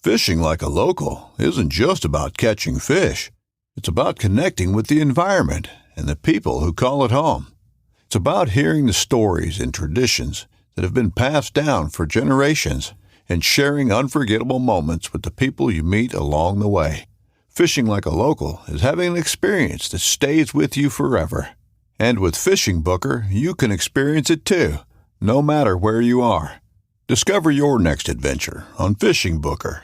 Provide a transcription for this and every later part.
Fishing like a local isn't just about catching fish. It's about connecting with the environment and the people who call it home. It's about hearing the stories and traditions that have been passed down for generations and sharing unforgettable moments with the people you meet along the way. Fishing like a local is having an experience that stays with you forever. And with Fishing Booker, you can experience it too, no matter where you are. Discover your next adventure on Fishing Booker.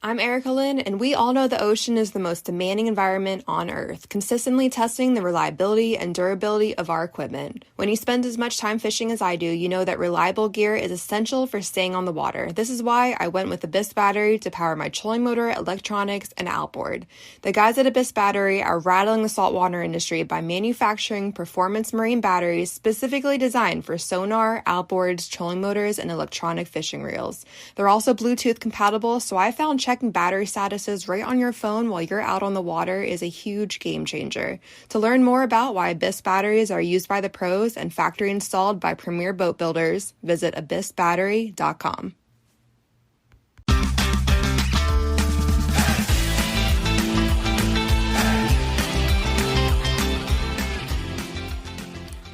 I'm Erica Lynn, and we all know the ocean is the most demanding environment on Earth, consistently testing the reliability and durability of our equipment. When you spend as much time fishing as I do, you know that reliable gear is essential for staying on the water. This is why I went with the Abyss battery to power my trolling motor, electronics, and outboard. The guys at Abyss Battery are rattling the saltwater industry by manufacturing performance marine batteries specifically designed for sonar, outboards, trolling motors, and electronic fishing reels. They're also Bluetooth compatible, so I found checking battery statuses right on your phone while you're out on the water is a huge game changer. To learn more about why Abyss batteries are used by the pros and factory installed by premier boat builders, visit abyssbattery.com.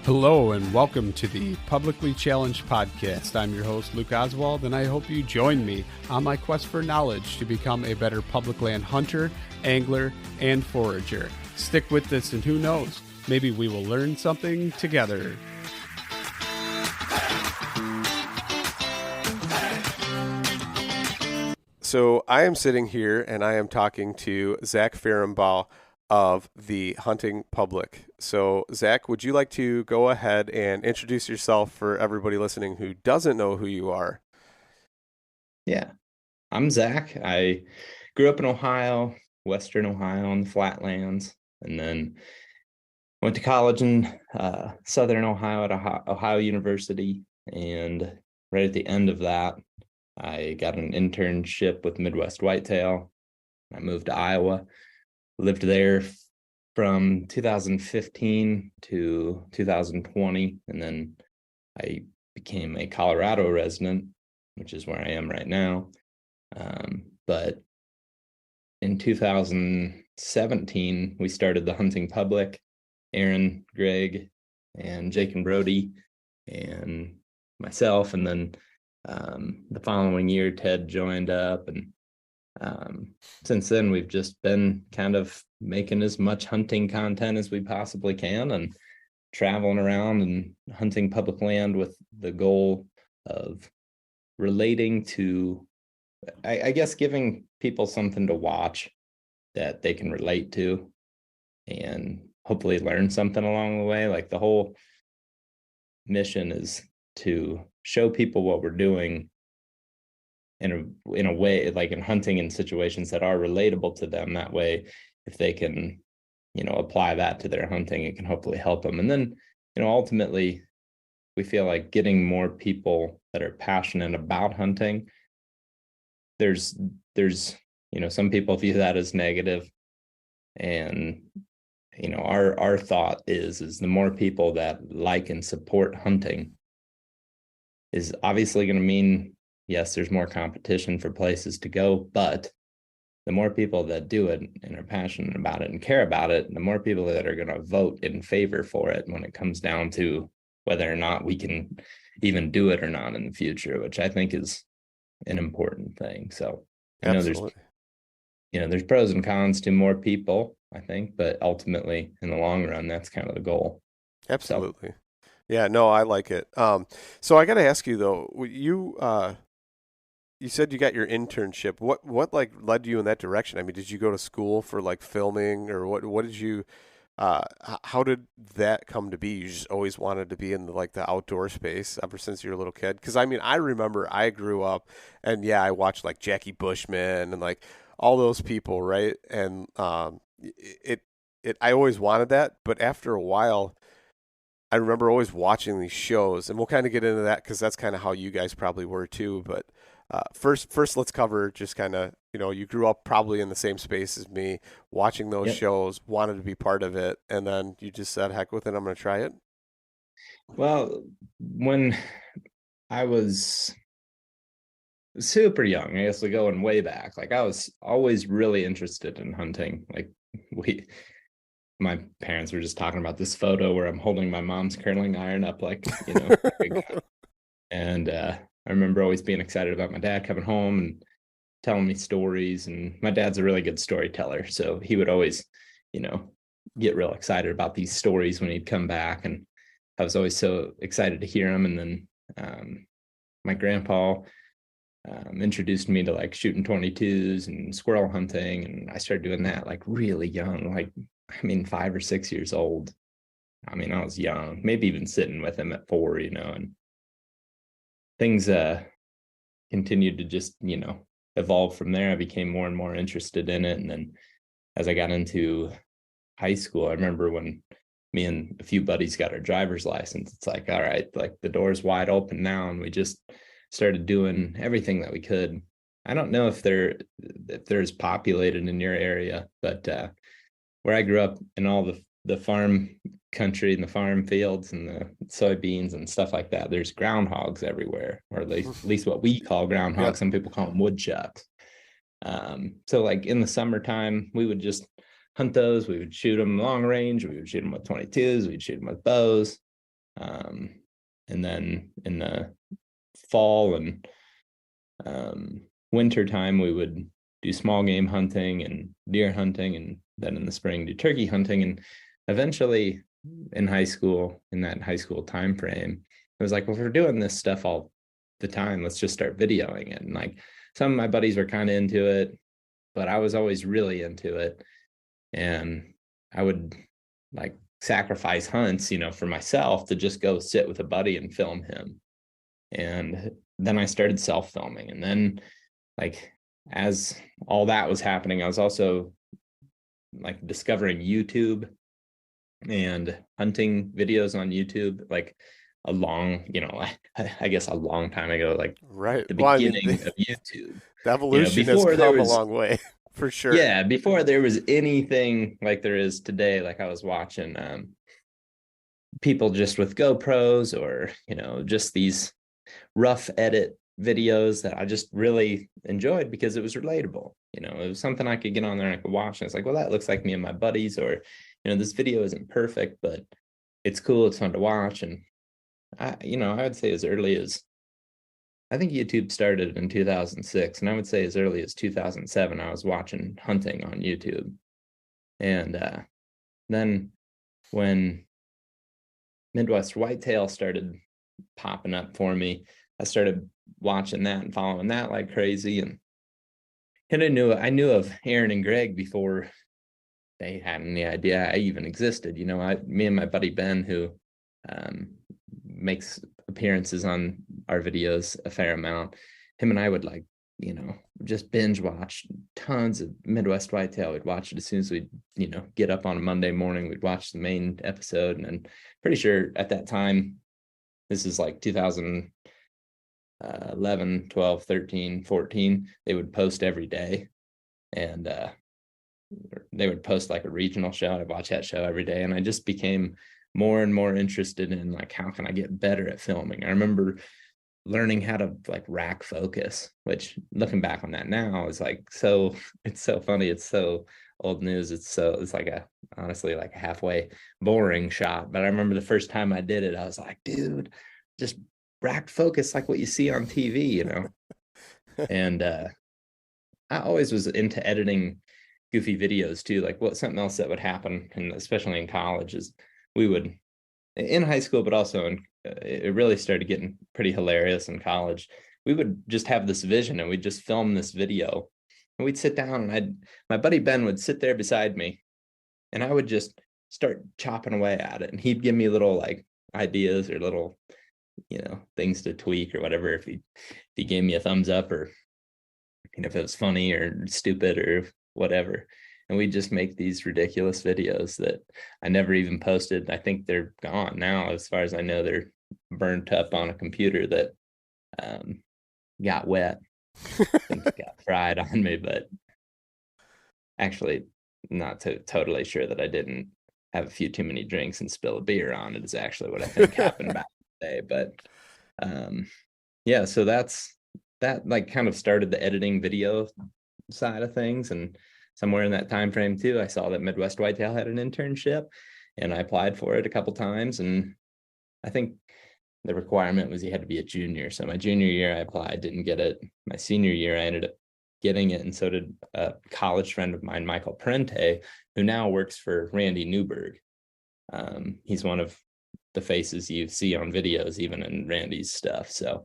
Hello and welcome to the Publicly Challenged Podcast. I'm your host, Luke Oswald, and I hope you join me on my quest for knowledge to become a better public land hunter, angler, and forager. Stick with this and who knows, maybe we will learn something together. So I am sitting here and I am talking to Zach Ferenbaugh of the Hunting Public. So Zach, would you like to go ahead and introduce yourself for everybody listening who doesn't know who you are? Yeah, I'm Zach. I grew up in Ohio, Western Ohio on the flatlands, and then went to college in Southern Ohio at Ohio University. And right at the end of that, I got an internship with Midwest Whitetail. I moved to Iowa. Lived there from 2015 to 2020, and then I became a Colorado resident, which is where I am right now. But in 2017, we started the Hunting Public. Aaron, Greg, and Jake and Brody, and myself, and then the following year, Ted joined up, and since then we've just been kind of making as much hunting content as we possibly can and traveling around and hunting public land with the goal of relating to, I guess, giving people something to watch that they can relate to and hopefully learn something along the way. Like, the whole mission is to show people what we're doing in a way, like in hunting in situations that are relatable to them. That way, if they can, apply that to their hunting, it can hopefully help them. And then, ultimately, we feel like getting more people that are passionate about hunting. There's, some people view that as negative. And, our thought is the more people that like and support hunting is obviously going to mean, yes, there's more competition for places to go, but the more people that do it and are passionate about it and care about it, the more people that are going to vote in favor for it when it comes down to whether or not we can even do it or not in the future, which I think is an important thing. So there's pros and cons to more people, I think, but ultimately in the long run, that's kind of the goal. Absolutely. So, yeah, no, I like it. So I got to ask you though, you said you got your internship. What like led you in that direction? I mean, did you go to school for like filming, or what did you, how did that come to be? You just always wanted to be in the outdoor space ever since you were a little kid? Cause I mean, I remember I grew up and I watched like Jackie Bushman and like all those people. Right. And, I always wanted that, but after a while, I remember always watching these shows, and we'll kind of get into that because that's kind of how you guys probably were too. But first, let's cover just kind of, you grew up probably in the same space as me, watching those shows, wanted to be part of it, and then you just said, heck with it, I'm going to try it. Well, when I was super young. I guess we're going way back. Like I was always really interested in hunting. Like we, my parents were just talking about this photo where I'm holding my mom's curling iron up, like, like a gun. And I remember always being excited about my dad coming home and telling me stories. And my dad's a really good storyteller, so he would always, you know, get real excited about these stories when he'd come back, and I was always so excited to hear them. And then my grandpa introduced me to like shooting 22s and squirrel hunting, and I started doing that like really young, like I mean 5 or 6 years old. I mean, I was young, maybe even sitting with him at 4, and things continued to just, evolve from there. I became more and more interested in it. And then as I got into high school, I remember when me and a few buddies got our driver's license, it's like, all right, like the door's wide open now. And we just started doing everything that we could. I don't know if there's populated in your area, but where I grew up in all the farm country and the farm fields and the soybeans and stuff like that, there's groundhogs everywhere, or at least what we call groundhogs. Yep. Some people call them woodchucks. So like in the summertime, we would just hunt those. We would shoot them long range. We would shoot them with 22s. We'd shoot them with bows. And then in the fall and winter time, we would do small game hunting and deer hunting, and then in the spring do turkey hunting. And eventually in that high school time frame, it was like, well, if we're doing this stuff all the time, let's just start videoing it. And like some of my buddies were kind of into it, but I was always really into it. And I would like sacrifice hunts, for myself to just go sit with a buddy and film him. And then I started self-filming. And then like as all that was happening, I was also like discovering YouTube and hunting videos on YouTube, like a long, I guess a long time ago, like Right. the Well, I mean, beginning of YouTube. the evolution has Before there come a was, long way for sure. yeah, before there was anything like there is today. Like I was watching people just with GoPros, or just these rough edit videos that I just really enjoyed because it was relatable. It was something I could get on there and I could watch, and it's like, well, that looks like me and my buddies. Or this video isn't perfect, but it's cool, it's fun to watch. And I would say as early as, I think YouTube started in 2006, and I would say as early as 2007 I was watching hunting on YouTube. And then when Midwest whitetail started popping up for me, I started watching that and following that like crazy. And I knew of Aaron and Greg before they had any idea I even existed. Me and my buddy Ben, who makes appearances on our videos a fair amount, him and I would like, just binge watch tons of Midwest whitetail. We'd watch it as soon as we'd, get up on a Monday morning, we'd watch the main episode. And I'm pretty sure at that time, this is like 2011, 12, 13, 14, they would post every day. And they would post like a regional show. I'd watch that show every day. And I just became more and more interested in like, how can I get better at filming? I remember learning how to like rack focus, which looking back on that now is like, it's so funny. It's so old news. It's like honestly like a halfway boring shot. But I remember the first time I did it, I was like, dude, just rack focus like what you see on TV, And I always was into editing goofy videos too. Like something else that would happen, and especially in college, is we would, in high school, but also it really started getting pretty hilarious in college. We would just have this vision and we'd just film this video, and we'd sit down, and my buddy Ben would sit there beside me, and I would just start chopping away at it. And he'd give me little like ideas or little, things to tweak or whatever. If he gave me a thumbs up, or, if it was funny or stupid or whatever. And we just make these ridiculous videos that I never even posted. I think they're gone now. As far as I know, they're burnt up on a computer that got wet and got fried on me. But actually, not totally sure that I didn't have a few too many drinks and spill a beer on it is actually what I think happened back in the day. But yeah, so that's that like kind of started the editing video side of things. And somewhere in that time frame too, I saw that Midwest Whitetail had an internship, and I applied for it a couple times. And I think the requirement was you had to be a junior. So my junior year I applied, didn't get it. My senior year I ended up getting it, and so did a college friend of mine, Michael Prente, who now works for Randy Newberg. He's one of the faces you see on videos, even in Randy's stuff. So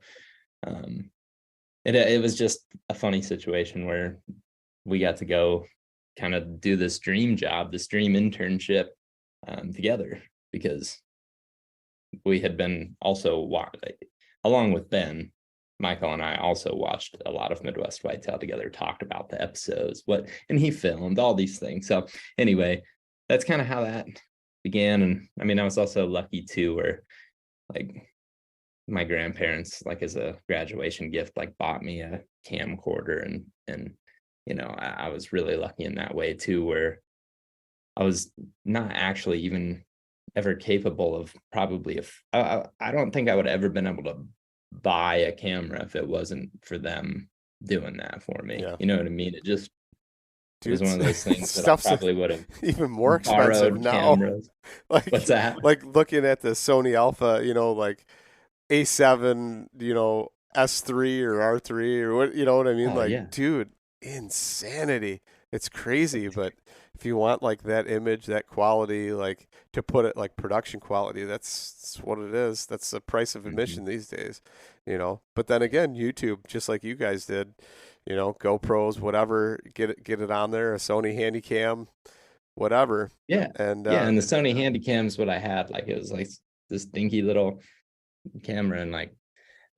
it was just a funny situation where we got to go kind of do this dream job, this dream internship together, because we had been also along with Ben, Michael and I also watched a lot of Midwest Whitetail together, talked about the episodes, and he filmed all these things. So anyway, that's kind of how that began. And I mean, I was also lucky too, where like my grandparents, like as a graduation gift, like bought me a camcorder, and you know, I was really lucky in that way too, where I was not actually even ever capable of probably I don't think I would have ever been able to buy a camera if it wasn't for them doing that for me. Yeah. You know what I mean? It just Dude, was one of those things that I probably would have even more expensive now. Cameras. Like, what's that? Like looking at the Sony Alpha, you know, like A7, you know, S3 or R3 or what, you know what I mean? Like, yeah. Dude, insanity. It's crazy, but if you want like that image, that quality, like to put it like production quality, that's what it is. That's the price of admission these days, you know. But then again, YouTube, just like you guys did, you know, GoPros, whatever, get it on there, a Sony Handycam, whatever. Yeah. And the Sony Handycam's what I had. Like, it was like this dinky little camera, and like,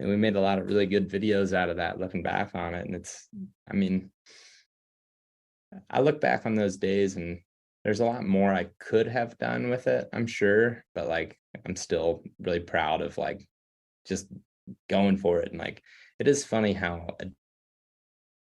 and we made a lot of really good videos out of that looking back on it. And it's, I mean, I look back on those days and there's a lot more I could have done with it, I'm sure, but like, I'm still really proud of like just going for it. And like, it is funny how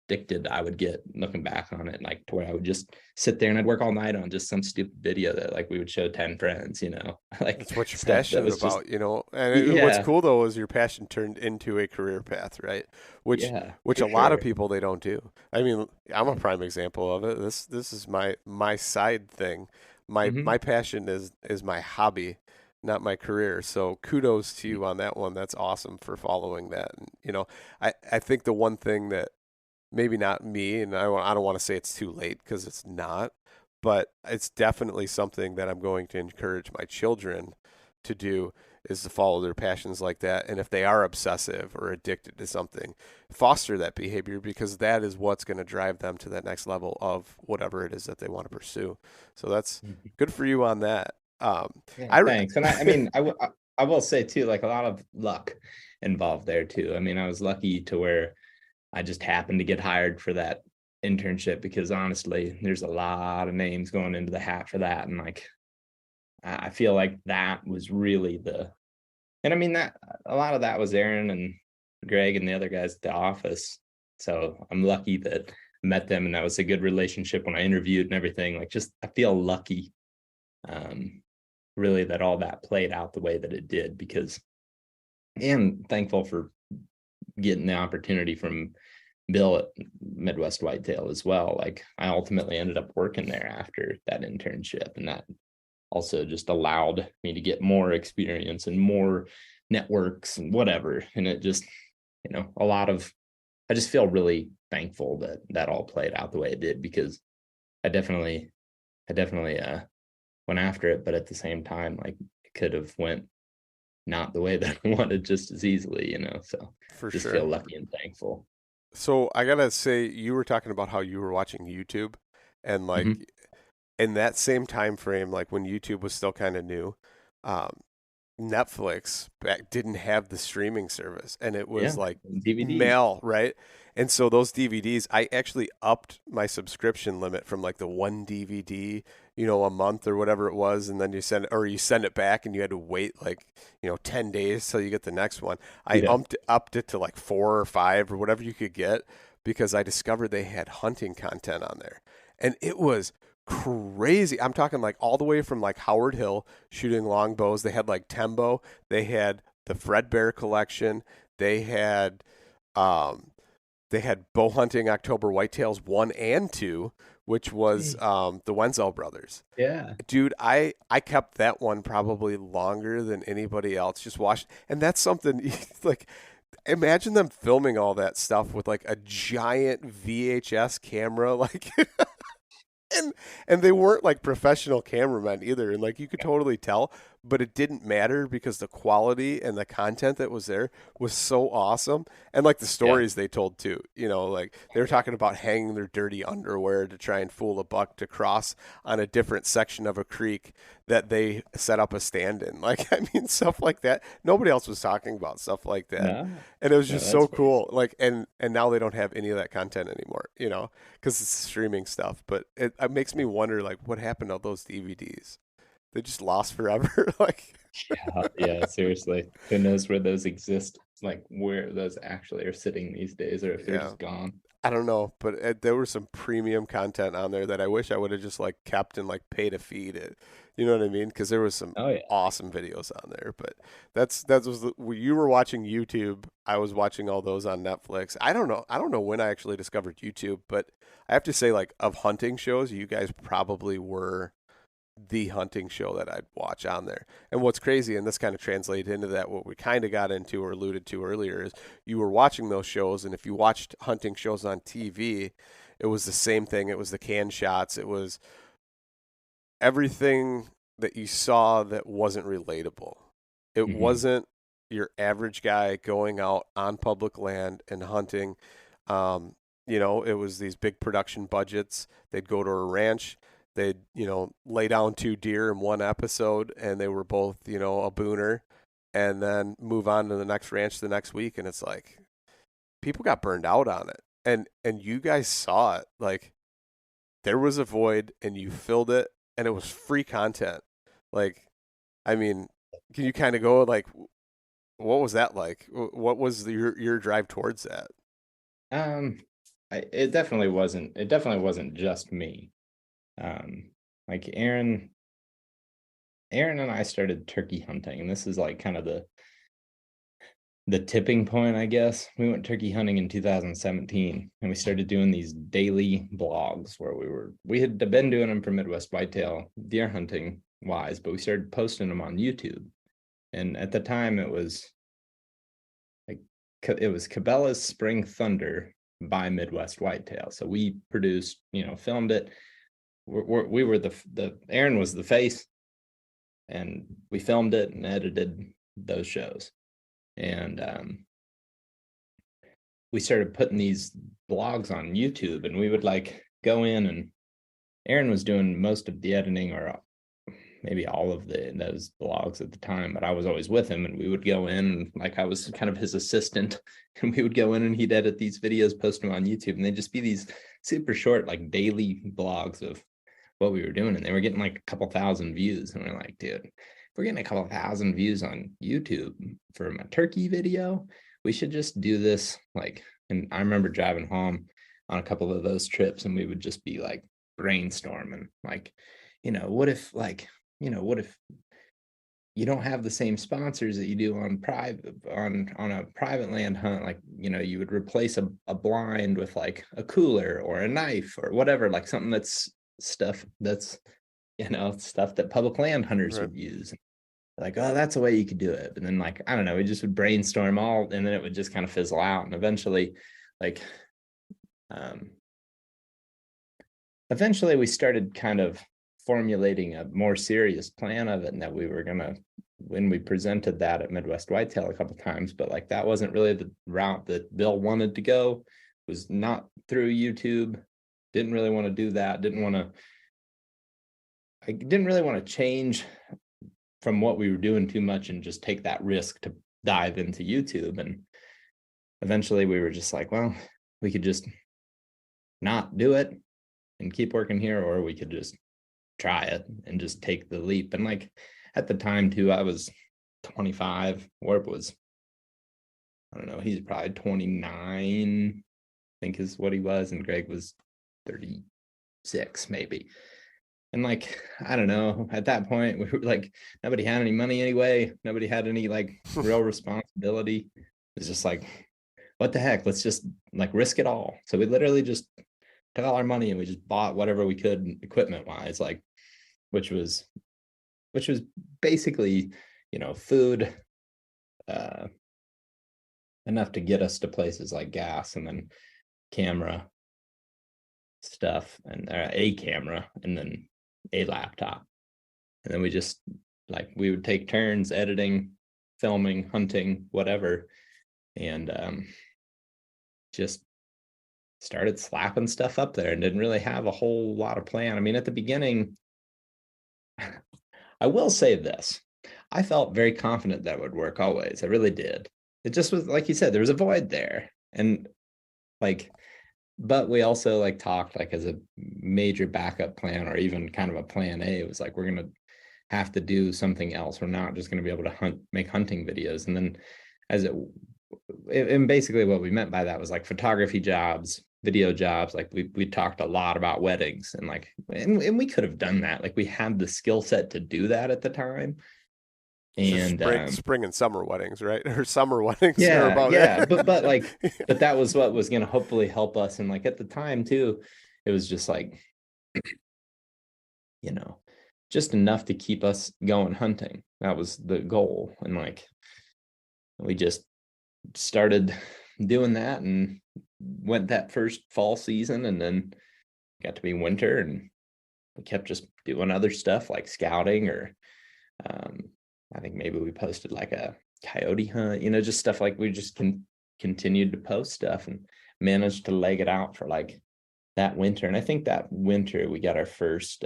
addicted I would get looking back on it, like to where I would just sit there and I'd work all night on just some stupid video that like we would show 10 friends, you know. Like, that's what you're passionate about, you know. And what's cool though is your passion turned into a career path, right? Which a lot of people, they don't do. I mean, I'm a prime example of it. This is my side thing. My passion is my hobby, not my career. So kudos to you on that one. That's awesome for following that. And, you know, I think the one thing that maybe not me, and I don't want to say it's too late because it's not, but it's definitely something that I'm going to encourage my children to do, is to follow their passions like that. And if they are obsessive or addicted to something, foster that behavior, because that is what's going to drive them to that next level of whatever it is that they want to pursue. So that's good for you on that. Thanks. And I mean, I will say too, like a lot of luck involved there too. I mean, I was lucky to where I just happened to get hired for that internship, because honestly, there's a lot of names going into the hat for that. And like, I feel like that was really and I mean, that a lot of that was Aaron and Greg and the other guys at the office. So I'm lucky that I met them, and that was a good relationship when I interviewed and everything. Like, just, I feel lucky, really, that all that played out the way that it did, and thankful for getting the opportunity from Bill at Midwest Whitetail as well. Like, I ultimately ended up working there after that internship, and that also just allowed me to get more experience and more networks and whatever. And it just, you know, I just feel really thankful that that all played out the way it did, because I definitely went after it, but at the same time, like, it could have went not the way that I wanted just as easily, you know. So just feel lucky and thankful. So I gotta say, you were talking about how you were watching YouTube, and like in that same time frame, like when YouTube was still kind of new, Netflix didn't have the streaming service, and it was like DVD mail, right? And so those DVDs, I actually upped my subscription limit from like the one DVD, you know, a month or whatever it was, and then you send it back, and you had to wait like, you know, 10 days till you get the next one. I upped it to like 4 or 5 or whatever you could get, because I discovered they had hunting content on there, and it was crazy. I'm talking like all the way from like Howard Hill shooting longbows. They had like Tembo. They had the Fred Bear collection. They had they had bow hunting October whitetails 1 and 2, which was the Wenzel brothers. Yeah. Dude, I kept that one probably longer than anybody else. Just watched, and that's something like imagine them filming all that stuff with like a giant VHS camera, like and they weren't like professional cameramen either, and like you could totally tell, but it didn't matter because the quality and the content that was there was so awesome, and like the Yeah. stories they told too. Like they were talking about hanging their dirty underwear to try and fool a buck to cross on a different section of a creek that they set up a stand in. Like I mean, stuff like that. Nobody else was talking about stuff like that, No, and it was no, just that's so cool. Like and now they don't have any of that content anymore. Because it's streaming stuff. But it makes me wonder, like, what happened to those DVDs? They just lost forever. Like, yeah, seriously. Who knows where those exist, like where those actually are sitting these days, or if they're yeah, just gone. I don't know. But there was some premium content on there that I wish I would have just like kept and like pay to feed it. You know what I mean? Because there was some Oh yeah. awesome videos on there. But that was you were watching YouTube. I was watching all those on Netflix. I don't know. I don't know when I actually discovered YouTube, but I have to say, like, of hunting shows, you guys probably were the hunting show that I'd watch on there. And what's crazy, and this kind of translated into that, what we kind of got into or alluded to earlier, is you were watching those shows, and if you watched hunting shows on TV, it was the same thing. It was the can shots. It was everything that you saw that wasn't relatable. It wasn't your average guy going out on public land and hunting. It was these big production budgets. They'd go to a ranch. They'd, lay down 2 deer in one episode, and they were both, a booner, and then move on to the next ranch the next week. And it's like people got burned out on it. And you guys saw it. Like there was a void, and you filled it, and it was free content. Like, I mean, can you kind of go like, what was that like? What was your drive towards that? Um, it definitely wasn't. It definitely wasn't just me. Like Aaron and I started turkey hunting, and this is like kind of the tipping point, I guess. We went turkey hunting in 2017, and we started doing these daily blogs where we had been doing them for Midwest whitetail deer hunting wise, but we started posting them on YouTube. And at the time, it was Cabela's Spring Thunder by Midwest Whitetail. So we produced, filmed it. We were the Aaron was the face, and we filmed it and edited those shows. And we started putting these blogs on YouTube, and we would like go in, and Aaron was doing most of the editing, or maybe all of those blogs at the time, but I was always with him, and we would go in, and like I was kind of his assistant, and we would go in and he'd edit these videos, post them on YouTube, and they'd just be these super short, like daily blogs of what we were doing, and they were getting like a couple thousand views, and we're like, dude, if we're getting a couple thousand views on YouTube for my turkey video, we should just do this. Like, and I remember driving home on a couple of those trips, and we would just be like brainstorming, like, what if you don't have the same sponsors that you do on a private land hunt, like, you would replace a blind with like a cooler or a knife or whatever, like something that's stuff that public land hunters Right. would use. Like, oh, that's a way you could do it. But then, like, I don't know, we just would brainstorm all, and then it would just kind of fizzle out. And eventually we started kind of formulating a more serious plan of it, and that we were gonna, when we presented that at Midwest Whitetail a couple of times, but like that wasn't really the route that Bill wanted to go. It was not through YouTube. Didn't really want to do that. I didn't really want to change from what we were doing too much and just take that risk to dive into YouTube. And eventually we were just like, well, we could just not do it and keep working here, or we could just try it and just take the leap. And like at the time too, I was 25. Warp was, I don't know, he's probably 29, I think is what he was, and Greg was 36 maybe. And like, I don't know, at that point we were like, nobody had any money anyway, nobody had any like real responsibility. It's just like, what the heck, let's just like risk it all. So we literally just took all our money and we just bought whatever we could equipment wise, like which was basically, food, enough to get us to places like gas, and then camera stuff, and a camera, and then a laptop. And then we just we would take turns editing, filming, hunting, whatever, and just started slapping stuff up there and didn't really have a whole lot of plan. I mean, at the beginning, I will say this, I felt very confident that would work always. I really did. It just was, like you said, there was a void there. And but we also talked as a major backup plan, or even kind of a plan A. It was we're going to have to do something else. We're not just going to be able to make hunting videos. And then and basically what we meant by that was photography jobs, video jobs. We talked a lot about weddings, and and we could have done that. We had the skill set to do that at the time. And spring and summer weddings, right? Or summer weddings. Yeah, but but that was what was going to hopefully help us. And at the time too, it was just just enough to keep us going hunting. That was the goal. And we just started doing that and went that first fall season, and then got to be winter, and we kept just doing other stuff like scouting, or I think maybe we posted a coyote hunt, just stuff we just continued to post stuff and managed to leg it out for that winter. And I think that winter we got our first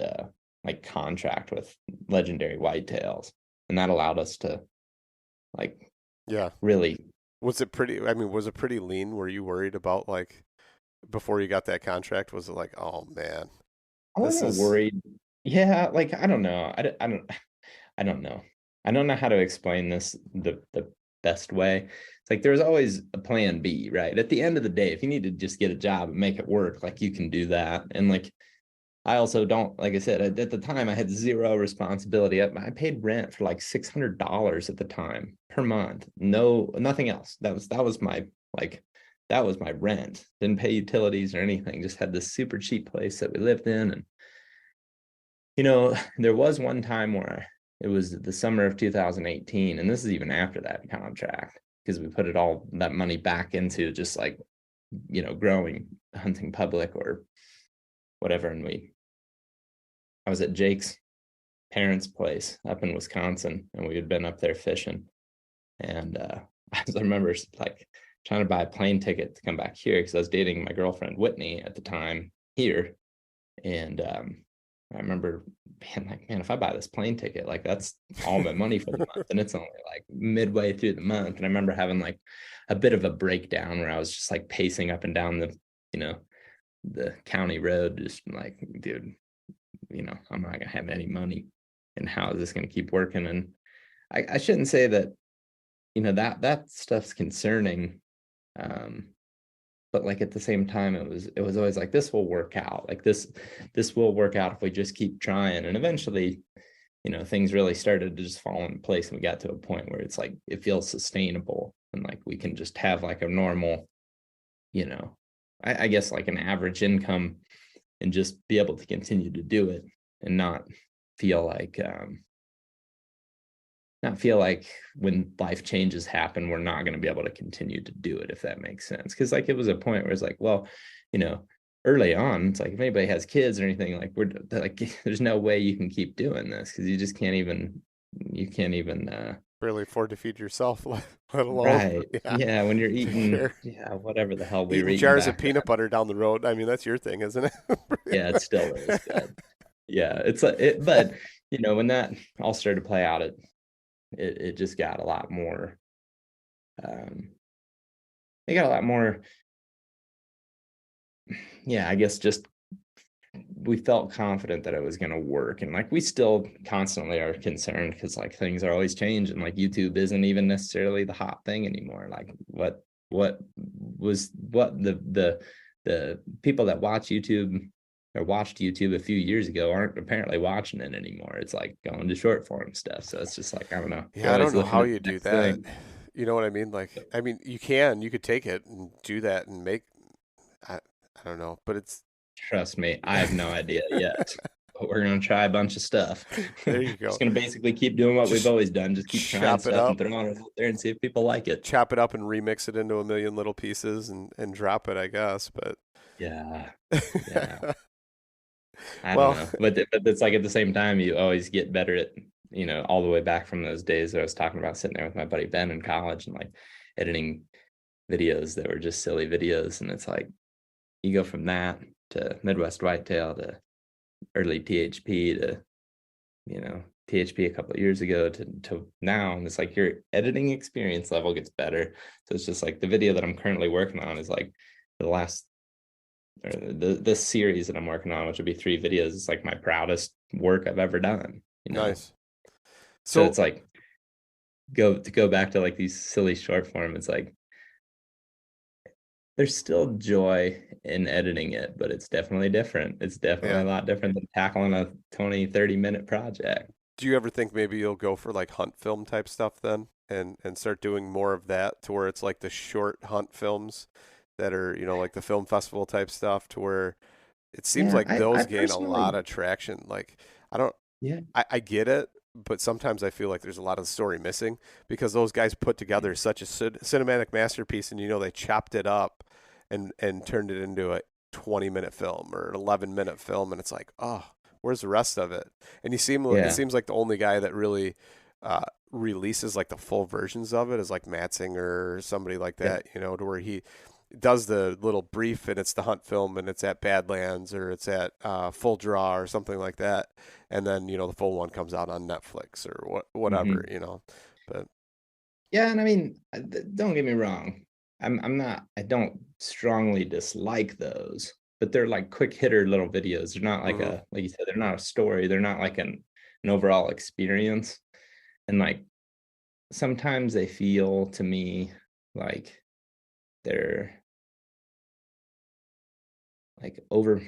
contract with Legendary Whitetails, and that allowed us to really. Was it pretty lean? Were you worried about before you got that contract? Was it oh man, I wasn't worried. Yeah, I don't know. I don't know. I don't know how to explain this the best way. It's there's always a plan B, right? At the end of the day, if you need to just get a job and make it work, you can do that. And I also don't, like I said, at the time I had zero responsibility. I paid rent for $600 at the time per month. No, nothing else. That was my rent. Didn't pay utilities or anything. Just had this super cheap place that we lived in. And there was one time where it was the summer of 2018, and this is even after that contract, because we put all that money back into just growing hunting public or whatever. And I was at Jake's parents' place up in Wisconsin, and we had been up there fishing. And I remember trying to buy a plane ticket to come back here, because I was dating my girlfriend Whitney at the time here. And I remember being man, if I buy this plane ticket, that's all my money for the month, and it's only midway through the month. And I remember having a bit of a breakdown where I was just pacing up and down the county road, just dude, I'm not gonna have any money, and how is this gonna keep working? And I shouldn't say that that stuff's concerning, but at the same time, it was always this will work out. This will work out if we just keep trying. And eventually, things really started to just fall into place, and we got to a point where it's it feels sustainable, and we can just have a normal, I guess an average income, and just be able to continue to do it, and not feel when life changes happen, we're not going to be able to continue to do it, if that makes sense. Because it was a point where it's well, early on, it's if anybody has kids or anything, we're there's no way you can keep doing this, because you just can't even barely afford to feed yourself, let alone right. Yeah, when you're eating whatever the hell we were eating jars of peanut butter down the road. I mean, that's your thing, isn't it? Yeah, it still is good. Yeah, but when that all started to play out, it just got a lot more, I guess just we felt confident that it was going to work. And we still constantly are concerned, because things are always changing. YouTube isn't even necessarily the hot thing anymore. What the people that watch YouTube or watched YouTube a few years ago aren't apparently watching it anymore. It's going to short form stuff. So it's just I don't know. Yeah, I don't know how you do that. You know what I mean? Like, I mean, you could take it and do that and make, I, I don't know, but it's, Trust me, I have no idea yet. But we're gonna try a bunch of stuff. there you go. Just gonna basically keep doing what we've Just always done. Just keep trying chop it stuff and up, throwing it out there and see if people like it. chop it up and remix it into a million little pieces and drop it, I guess. But Yeah, yeah. I don't well, know, but it's like at the same time, you always get better at, all the way back from those days that I was talking about sitting there with my buddy Ben in college and like editing videos that were just silly videos, and it's like you go from that to Midwest Whitetail to early THP to THP a couple of years ago to now, and it's like your editing experience level gets better. So it's just like the video that I'm currently working on is like the last or this series that I'm working on, which would be 3 videos. It's like my proudest work I've ever done. nice. So So it's like go back to like these silly short form. It's like there's still joy in editing it, but it's definitely different. It's definitely a lot different than tackling a 20, 30-minute project. do you ever think maybe you'll go for like hunt film type stuff then and start doing more of that to where it's like the short hunt films that are, like the film festival type stuff to where it seems Yeah, like I those gain a personally, lot of traction. Like I don't yeah, I get it, but sometimes I feel like there's a lot of the story missing because those guys put together such a cinematic masterpiece, and they chopped it up and turned it into a 20-minute film or an 11-minute film, and it's like, oh, where's the rest of it? And it yeah, seems like the only guy that really releases like the full versions of it is like Matzinger or somebody like yeah. that, to where he does the little brief and it's the hunt film and it's at Badlands or it's at Full Draw or something like that, and then the full one comes out on Netflix or whatever. Hmm. But Yeah, and I mean, don't get me wrong. I'm not. I don't strongly dislike those, but they're like quick hitter little videos. They're not like mhm. like you said, they're not a story. They're not like an overall experience. And like sometimes they feel to me like they're like over.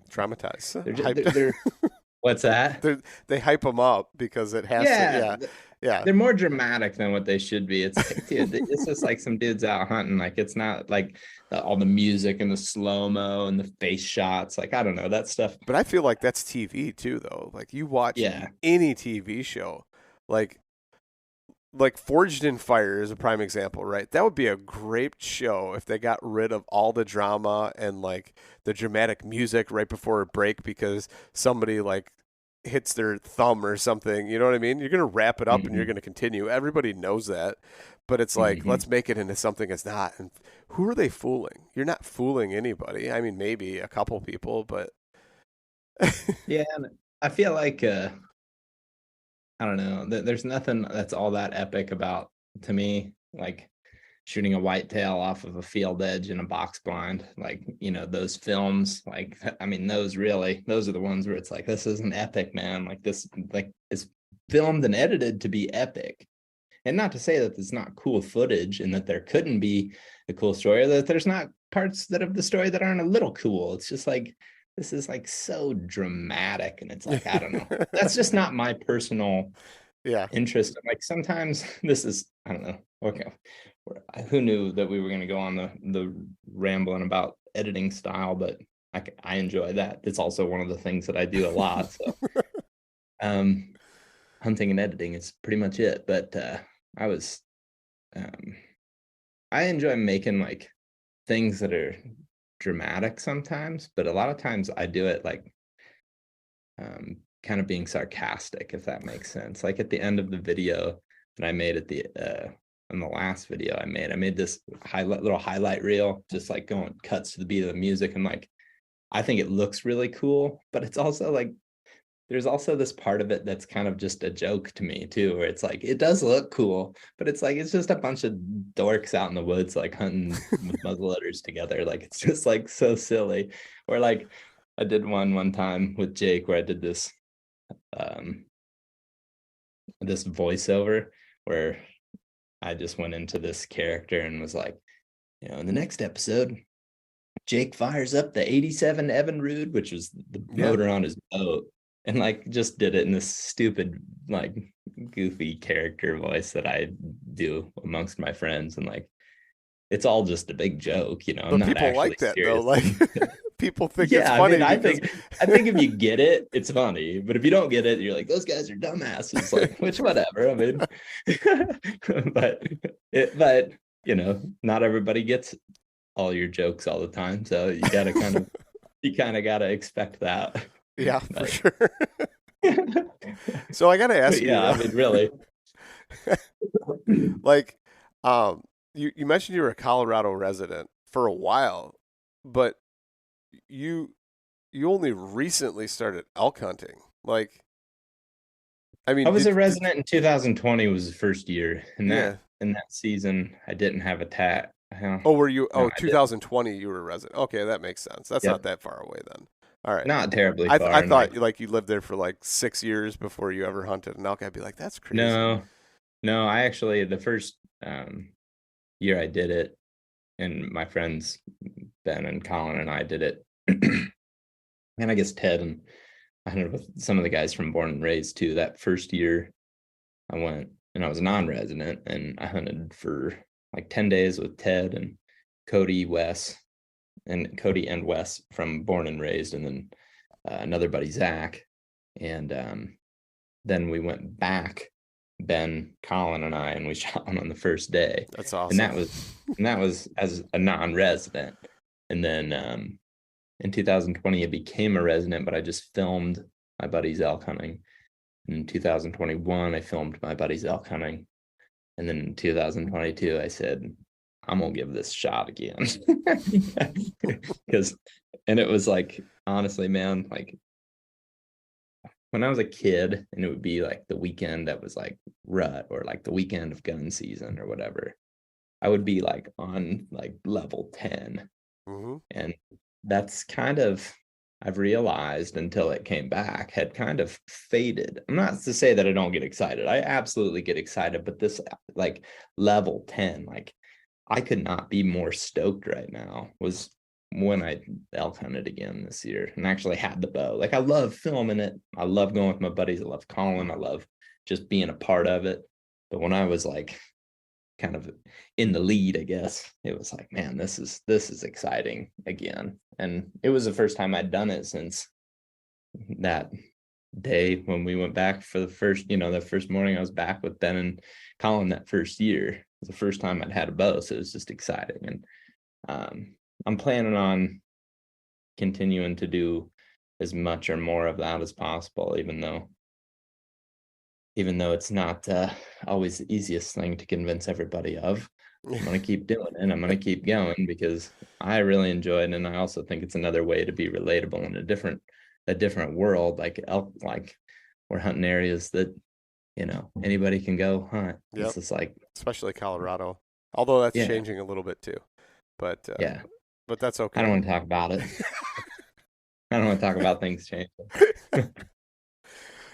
Traumatized, hyped. They're what's that? They hype them up because it has to. Yeah, Yeah, yeah. they're more dramatic than what they should be. It's like, dude, it's just like some dudes out hunting. Like it's not like all the music and the slow-mo and the face shots. Like, I don't know, that stuff. But I feel like that's TV too, though. Like you watch Yeah. any TV show, like Forged in Fire is a prime example, right? That would be a great show if they got rid of all the drama and like the dramatic music right before a break because somebody like hits their thumb or something. You know what I mean? You're going to wrap it up and you're Hmm. going to continue. Everybody knows that. But it's like, Hmm. let's make it into something it's not. And who are they fooling? You're not fooling anybody. I mean, maybe a couple people, but Yeah, and I feel like I don't know. There's nothing that's all that epic about to me, like shooting a whitetail off of a field edge in a box blind. Like, those films, like I mean, those are the ones where it's like, this isn't epic, man. Like this like is filmed and edited to be epic. And not to say that there's not cool footage and that there couldn't be a cool story, or that there's not parts that of the story that aren't a little cool. It's just like this is like so dramatic, and it's like, I don't know. That's just not my personal yeah. interest. Like sometimes this is, I don't know. Okay. Who knew that we were going to go on the rambling about editing style, but I enjoy that. It's also one of the things that I do a lot. So hunting and editing is pretty much it. But I was I enjoy making like things that are dramatic sometimes, but a lot of times I do it like kind of being sarcastic, if that makes sense. Like at the end of the video that I made at the in the last video I made this little highlight reel, just like going cuts to the beat of the music, and like I think it looks really cool, but it's also like there's also this part of it that's kind of just a joke to me too, where it's like it does look cool, but it's like it's just a bunch of dorks out in the woods like hunting with muzzleloaders together. Like it's just like so silly. Or like I did one time with Jake where I did this this voiceover where I just went into this character and was like, in the next episode, Jake fires up the 87 Evinrude, which was the Yeah. motor on his boat. and like just did it in this stupid, like goofy character voice that I do amongst my friends. And like, it's all just a big joke, you know, I'm But not people actually like that though. serious. Like people think it's Yeah, I mean, funny because I think if you get it, it's funny. But if you don't get it, you're like, those guys are dumbasses. Like, which whatever. I mean, but you know, not everybody gets all your jokes all the time. So you kind of gotta expect that. yeah, for But, sure. So I got to but ask you yeah, I though, mean, really. like, you mentioned you were a Colorado resident for a while, but you you only recently started elk hunting. Like, I I mean, was a did resident in 2020 was the first year. And yeah. that season I didn't have a tat. Hell, Oh, were you? no, Oh, I didn't. 2020, you were a resident. Okay, that makes sense. That's not Yep. that far away then. All right. Not terribly I far. And like, thought like you lived there for like 6 years before you ever hunted an elk. I'd be like, that's crazy. no, no, I actually the first year I did it, and my friends Ben and Colin and I did it. And I guess Ted and I hunted with some of the guys from Born and Raised too. That first year I went and I was non-resident and I hunted for like 10 days with Ted and Cody Wes Cody and Wes from Born and Raised, and then another buddy Zach. And then we went back, Ben, Colin, and I, and we shot one on the first day. That's awesome. And that was as a non-resident. And then in 2020, I became a resident, but I just filmed my buddy's elk hunting. In 2021, I filmed my buddy's elk hunting. And then in 2022, I said, I'm gonna give this a shot again. And it was like, honestly, man, like when I was a kid and it would be like the weekend that was like rut or like the weekend of gun season or whatever, I would be like on like level 10. Mm-hmm. And that's kind of, I've realized until it came back, had kind of faded. I'm not to say that I don't get excited. I absolutely get excited, but this like level 10, like I could not be more stoked right now was when I elk hunted again this year and actually had the bow. Like I love filming it. I love going with my buddies. I love calling. I love just being a part of it. But when I was like kind of in the lead, I guess, it was like, man, this is exciting again. And it was the first time I'd done it since that day when we went back for the first, the first morning I was back with Ben and Colin that first year. It was the first time I'd had a bow, so it was just exciting. And I'm planning on continuing to do as much or more of that as possible, even though it's not always the easiest thing to convince everybody of. I'm going to keep doing it. I'm going to keep going because I really enjoy it. And I also think it's another way to be relatable in a different world. Like elk, like we're hunting areas that, anybody can go hunt. Yep. It's just like, especially Colorado, although that's Yeah. changing a little bit too. But yeah, but that's okay. I don't want to talk about it. I don't want to talk about things changing.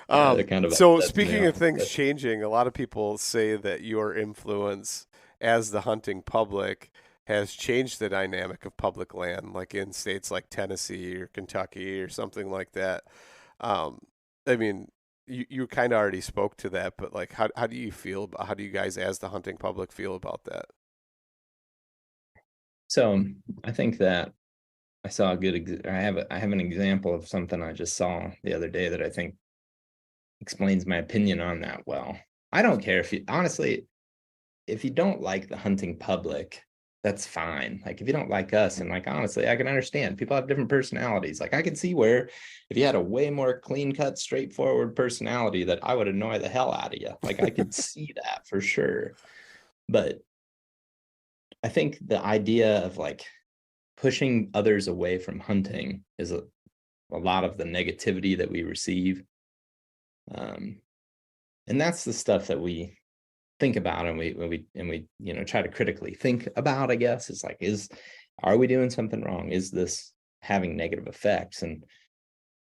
Kind of So upsets me speaking of off, things but- changing, a lot of people say that your influence as the hunting public has changed the dynamic of public land, like in states like Tennessee or Kentucky or something like that. I mean, you kind of already spoke to that, but like, how do you feel? How do you guys, as the hunting public, feel about that? So I think that I saw a good. I have an example of something I just saw the other day that I think explains my opinion on that well. I don't care if you don't like the hunting public, that's fine. Like if you don't like us, and like honestly, I can understand people have different personalities. Like I can see where if you had a way more clean cut, straightforward personality, that I would annoy the hell out of you. Like I could see that for sure. But I think the idea of like pushing others away from hunting is a lot of the negativity that we receive. And that's the stuff that we think about and we try to critically think about, I guess. It's like, are we doing something wrong? Is this having negative effects? And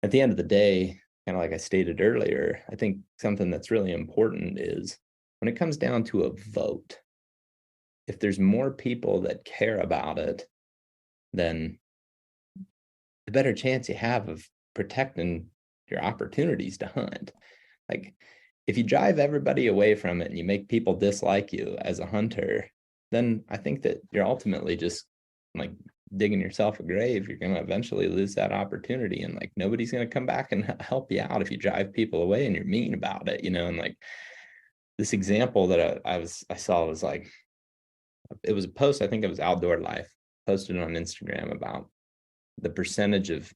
at the end of the day, kind of like I stated earlier, I think something that's really important is when it comes down to a vote, if there's more people that care about it, then the better chance you have of protecting your opportunities to hunt. Like if you drive everybody away from it and you make people dislike you as a hunter, then I think that you're ultimately just like digging yourself a grave. You're going to eventually lose that opportunity, and like nobody's going to come back and help you out if you drive people away and you're mean about it, and like this example that I saw was like, it was a post, I think it was Outdoor Life, posted on Instagram about the percentage of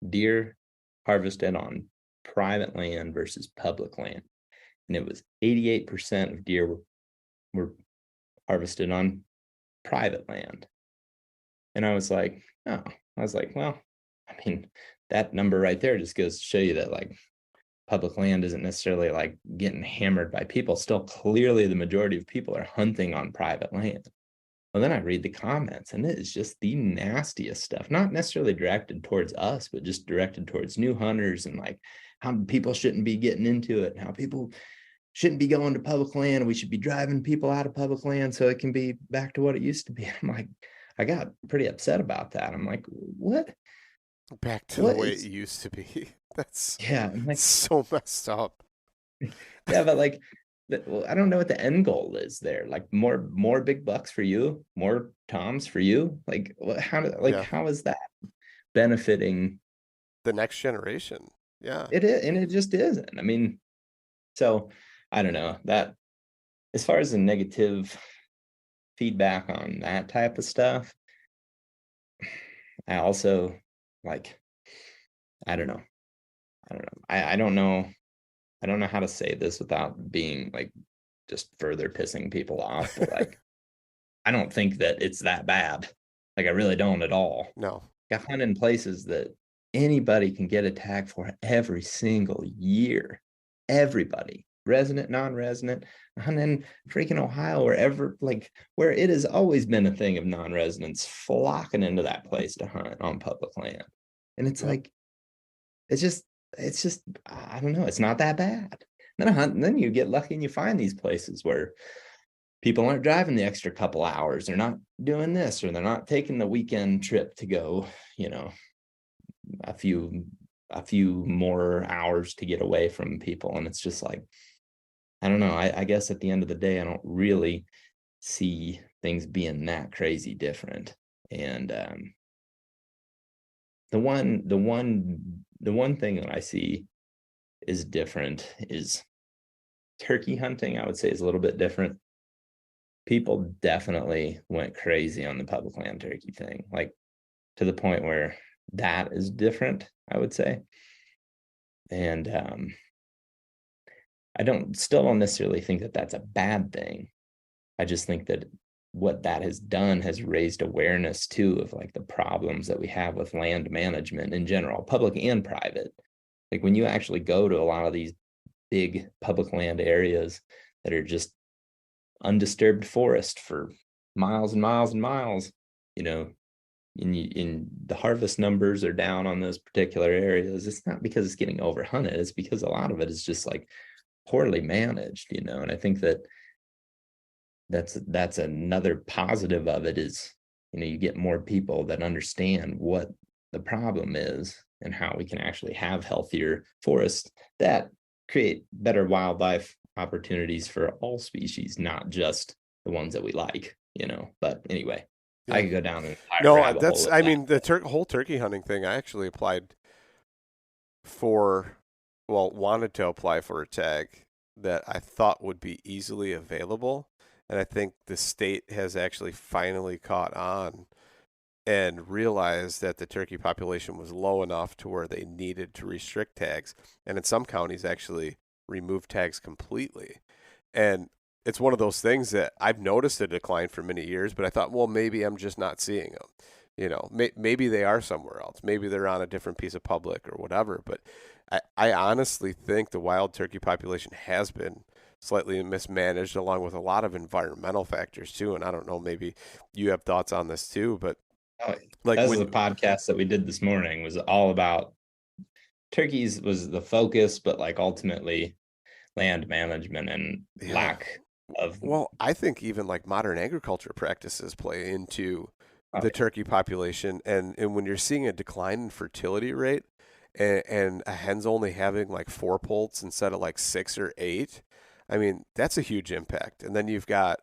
deer harvested on private land versus public land. And it was 88% of deer were harvested on private land. And I was like, well, I mean, that number right there just goes to show you that like public land isn't necessarily like getting hammered by people. Still, clearly the majority of people are hunting on private land. Well, then I read the comments, and it is just the nastiest stuff, not necessarily directed towards us, but just directed towards new hunters, and like how people shouldn't be getting into it, and how people shouldn't be going to public land. We should be driving people out of public land so it can be back to what it used to be. I'm like, I got pretty upset about that. I'm like, what? Back to the way it used to be. That's I'm like, so messed up. Yeah, but like, well, I don't know what the end goal is there. Like more big bucks for you, more toms for you. Like how is that benefiting the next generation? Yeah, it is, and it just isn't. I mean, so I don't know that as far as the negative feedback on that type of stuff. I also like, I don't know. I don't know. I don't know how to say this without being like just further pissing people off. But like, I don't think that it's that bad. Like, I really don't at all. No. I hunt in places that anybody can get a tag for every single year. Everybody, resident, non-resident, hunt in freaking Ohio, where it has always been a thing of non-residents flocking into that place to hunt on public land. And it's like, it's just, I don't know, it's not that bad. Then I hunt, and then you get lucky and you find these places where people aren't driving the extra couple hours. They're not doing this, or they're not taking the weekend trip to go, a few more hours to get away from people. And it's just like, I don't know. I guess at the end of the day, I don't really see things being that crazy different. And the one thing that I see is different is turkey hunting. I would say is a little bit different. People definitely went crazy on the public land turkey thing, like to the point where that is different, I would say. And I still don't necessarily think that that's a bad thing. I just think that what that has done has raised awareness too of like the problems that we have with land management in general, public and private. Like when you actually go to a lot of these big public land areas that are just undisturbed forest for miles and miles and miles, in the harvest numbers are down on those particular areas. It's not because it's getting overhunted. It's because a lot of it is just like poorly managed, and I think that's another positive of it is, you get more people that understand what the problem is and how we can actually have healthier forests that create better wildlife opportunities for all species, not just the ones that we like, but anyway, yeah. I could go down and the whole turkey hunting thing. I actually wanted to apply for a tag that I thought would be easily available. And I think the state has actually finally caught on and realized that the turkey population was low enough to where they needed to restrict tags. And in some counties actually remove tags completely. And it's one of those things that I've noticed a decline for many years, but I thought, well, maybe I'm just not seeing them. Maybe they are somewhere else. Maybe they're on a different piece of public or whatever. But I honestly think the wild turkey population has been slightly mismanaged, along with a lot of environmental factors too. And I don't know, maybe you have thoughts on this too, but the podcast that we did this morning was all about turkeys was the focus, but like ultimately land management and lack of. Well, I think even like modern agriculture practices play into the turkey population. And when you're seeing a decline in fertility rate, and a hen's only having like 4 poults instead of like 6 or 8, I mean, that's a huge impact. And then you've got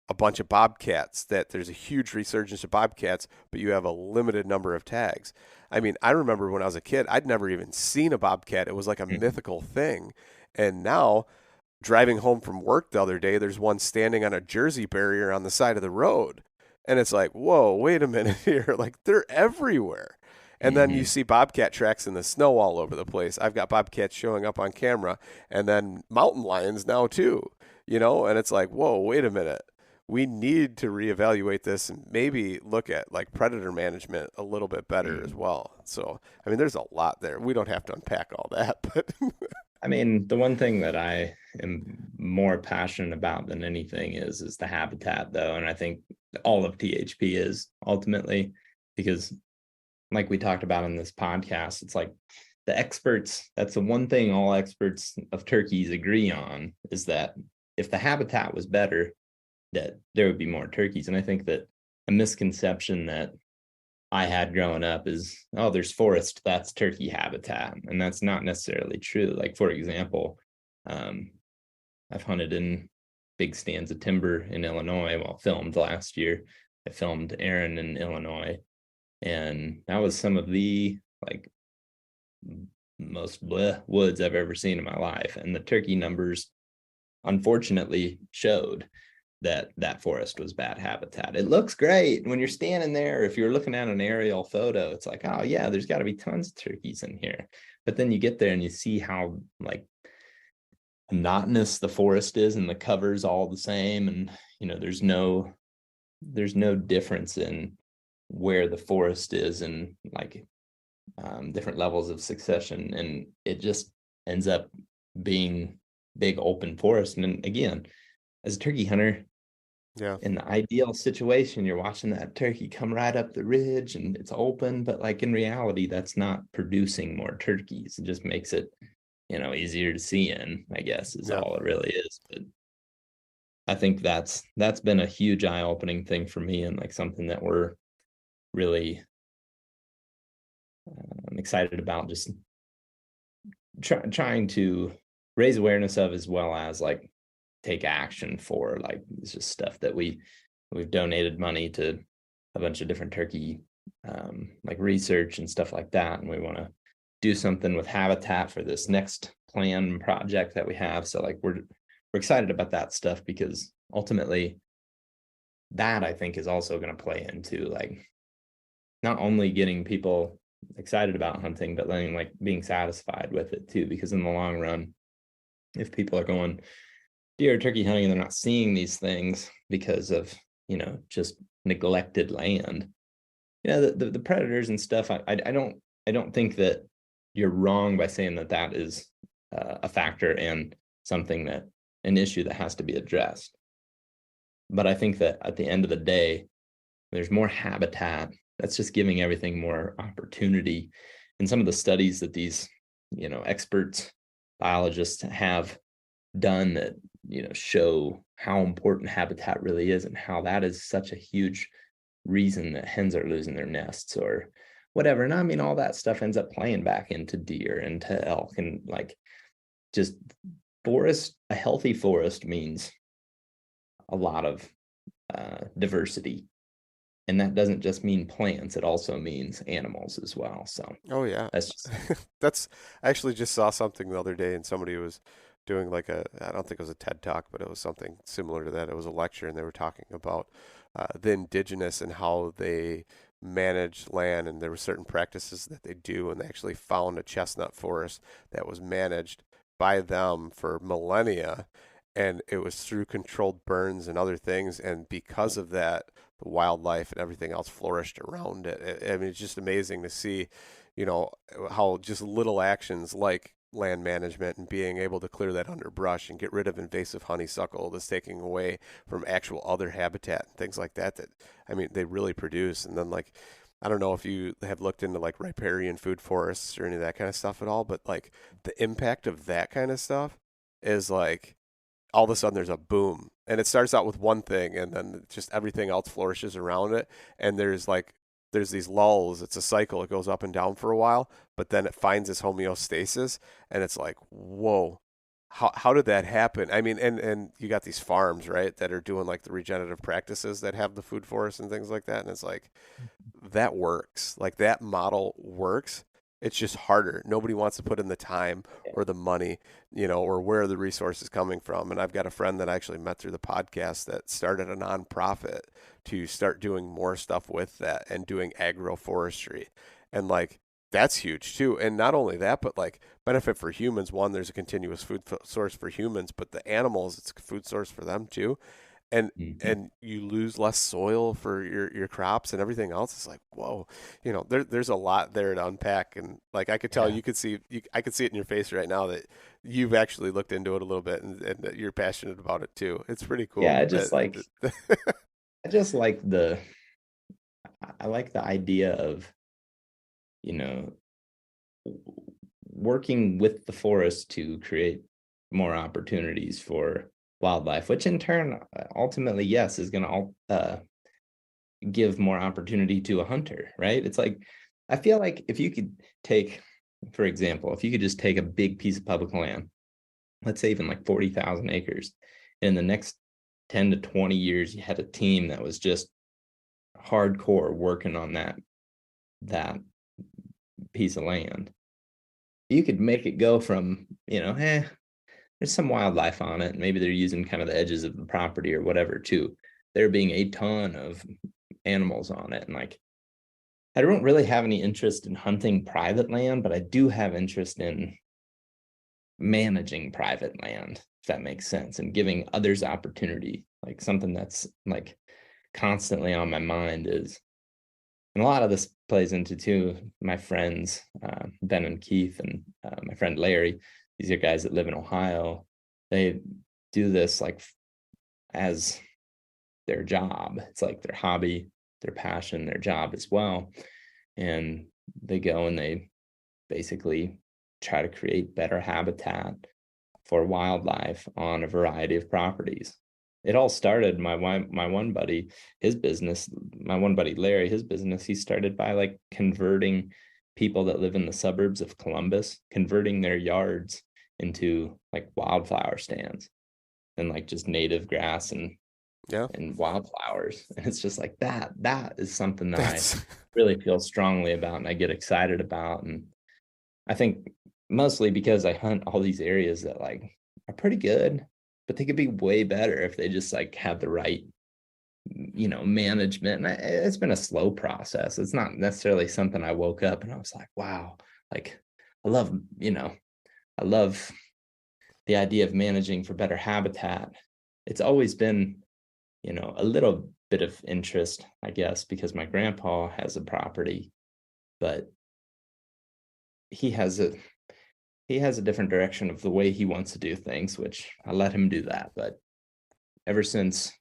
a bunch of bobcats that there's a huge resurgence of bobcats, but you have a limited number of tags. I mean, I remember when I was a kid, I'd never even seen a bobcat. It was like a mythical thing. And now, driving home from work the other day, there's one standing on a Jersey barrier on the side of the road. And it's like, whoa, wait a minute here. Like, they're everywhere. And then you Mm-hmm. see bobcat tracks in the snow all over the place. I've got bobcats showing up on camera, and then mountain lions now too, and it's like, whoa, wait a minute. We need to reevaluate this and maybe look at like predator management a little bit better as well. So, I mean, there's a lot there. We don't have to unpack all that, but I mean, the one thing that I am more passionate about than anything is the habitat, though, and I think all of THP is ultimately, because like we talked about in this podcast, it's like the experts, that's the one thing all experts of turkeys agree on, is that if the habitat was better, that there would be more turkeys. And I think that a misconception that I had growing up is, oh, there's forest, that's turkey habitat. And that's not necessarily true. Like, for example, um, I've hunted in big stands of timber in Illinois, well, filmed last year. I filmed Aaron in Illinois. And that was some of the like most bleh woods I've ever seen in my life. And the turkey numbers unfortunately showed that that forest was bad habitat. It looks great when you're standing there. If you're looking at an aerial photo, it's like, oh yeah, there's got to be tons of turkeys in here. But then you get there and you see how like monotonous the forest is, and the cover's all the same. And there's no difference in where the forest is and like different levels of succession, and it just ends up being big open forest. And again, as a turkey hunter, yeah. in the ideal situation, you're watching that turkey come right up the ridge and it's open, but like in reality, that's not producing more turkeys. It just makes it, easier to see in, I guess, is Yeah. all it really is. But I think that's been a huge eye-opening thing for me, and like something that we're really excited about, just trying to raise awareness of, as well as like take action for. Like, it's just stuff that we've donated money to a bunch of different turkey like research and stuff like that, and we want to do something with habitat for this next plan project that we have. So like we're excited about that stuff, because ultimately that, I think, is also going to play into like not only getting people excited about hunting, but then like being satisfied with it too. Because in the long run, if people are going deer or turkey hunting and they're not seeing these things because of just neglected land, the predators and stuff, I don't think that you're wrong by saying that that is a factor and something, that an issue that has to be addressed. But I think that at the end of the day, there's more habitat. That's just giving everything more opportunity. And some of the studies that these, experts, biologists have done that, show how important habitat really is, and how that is such a huge reason that hens are losing their nests or whatever. And I mean, all that stuff ends up playing back into deer and to elk, and like just forest. A healthy forest means a lot of diversity. And that doesn't just mean plants, it also means animals as well. So Oh yeah. that's just, That's I actually just saw something the other day, and somebody was doing like I don't think it was a TED talk, but it was something similar to that. It was a lecture, and they were talking about the indigenous and how they manage land, and there were certain practices that they do, and they actually found a chestnut forest that was managed by them for millennia, and it was through controlled burns and other things, and because of that, the wildlife and everything else flourished around it. I mean, it's just amazing to see, how just little actions like land management and being able to clear that underbrush and get rid of invasive honeysuckle that's taking away from actual other habitat and things like that, I mean, they really produce. And then like, I don't know if you have looked into like riparian food forests or any of that kind of stuff at all, but like the impact of that kind of stuff is like, all of a sudden there's a boom, and it starts out with one thing, and then just everything else flourishes around it, and there's there's these lulls. It's a cycle. It goes up and down for a while, but then it finds its homeostasis, and it's like, whoa, how did that happen? I mean, and you got these farms, right, that are doing like the regenerative practices that have the food forests and things like that, and it's like that works. Like that model works. It's just harder. Nobody wants to put in the time or the money, or where the resource is coming from. And I've got a friend that I actually met through the podcast that started a nonprofit to start doing more stuff with that and doing agroforestry. And like, that's huge too. And not only that, but like benefit for humans. One, there's a continuous food source for humans, but the animals, it's a food source for them too. And and you lose less soil for your crops and everything else. It's like, whoa, there's a lot there to unpack. And like I could tell, I could see it in your face right now that you've actually looked into it a little bit, and that you're passionate about it too. It's pretty cool. Yeah, I like the idea of, working with the forest to create more opportunities for wildlife, which in turn, ultimately, yes, is going to give more opportunity to a hunter, right? It's like, I feel like if you could take, for example, if you could just take a big piece of public land, let's say even like 40,000 acres, in the next 10 to 20 years, you had a team that was just hardcore working on that piece of land, you could make it go from, there's some wildlife on it, maybe they're using kind of the edges of the property or whatever, to there being a ton of animals on it. And like, I don't really have any interest in hunting private land, but I do have interest in managing private land, if that makes sense, and giving others opportunity. Like, something that's like constantly on my mind is, and a lot of this plays into too, my friends, Ben and Keith, and my friend Larry. These are guys that live in Ohio. They do this like as their job. It's like their hobby, their passion, their job as well. And they go and they basically try to create better habitat for wildlife on a variety of properties. It all started, my one buddy, my one buddy Larry, his business, he started by like converting people that live in the suburbs of Columbus, converting their yards into like wildflower stands and like just native grass and wildflowers. And it's just like that is something that I really feel strongly about and I get excited about. And I think mostly because I hunt all these areas that like are pretty good, but they could be way better if they just like have the right, management. And it's been a slow process. It's not necessarily something I woke up and I was like, wow, like I love the idea of managing for better habitat. It's always been, a little bit of interest, I guess, because my grandpa has a property, but he has a different direction of the way he wants to do things, which I let him do that. But ever since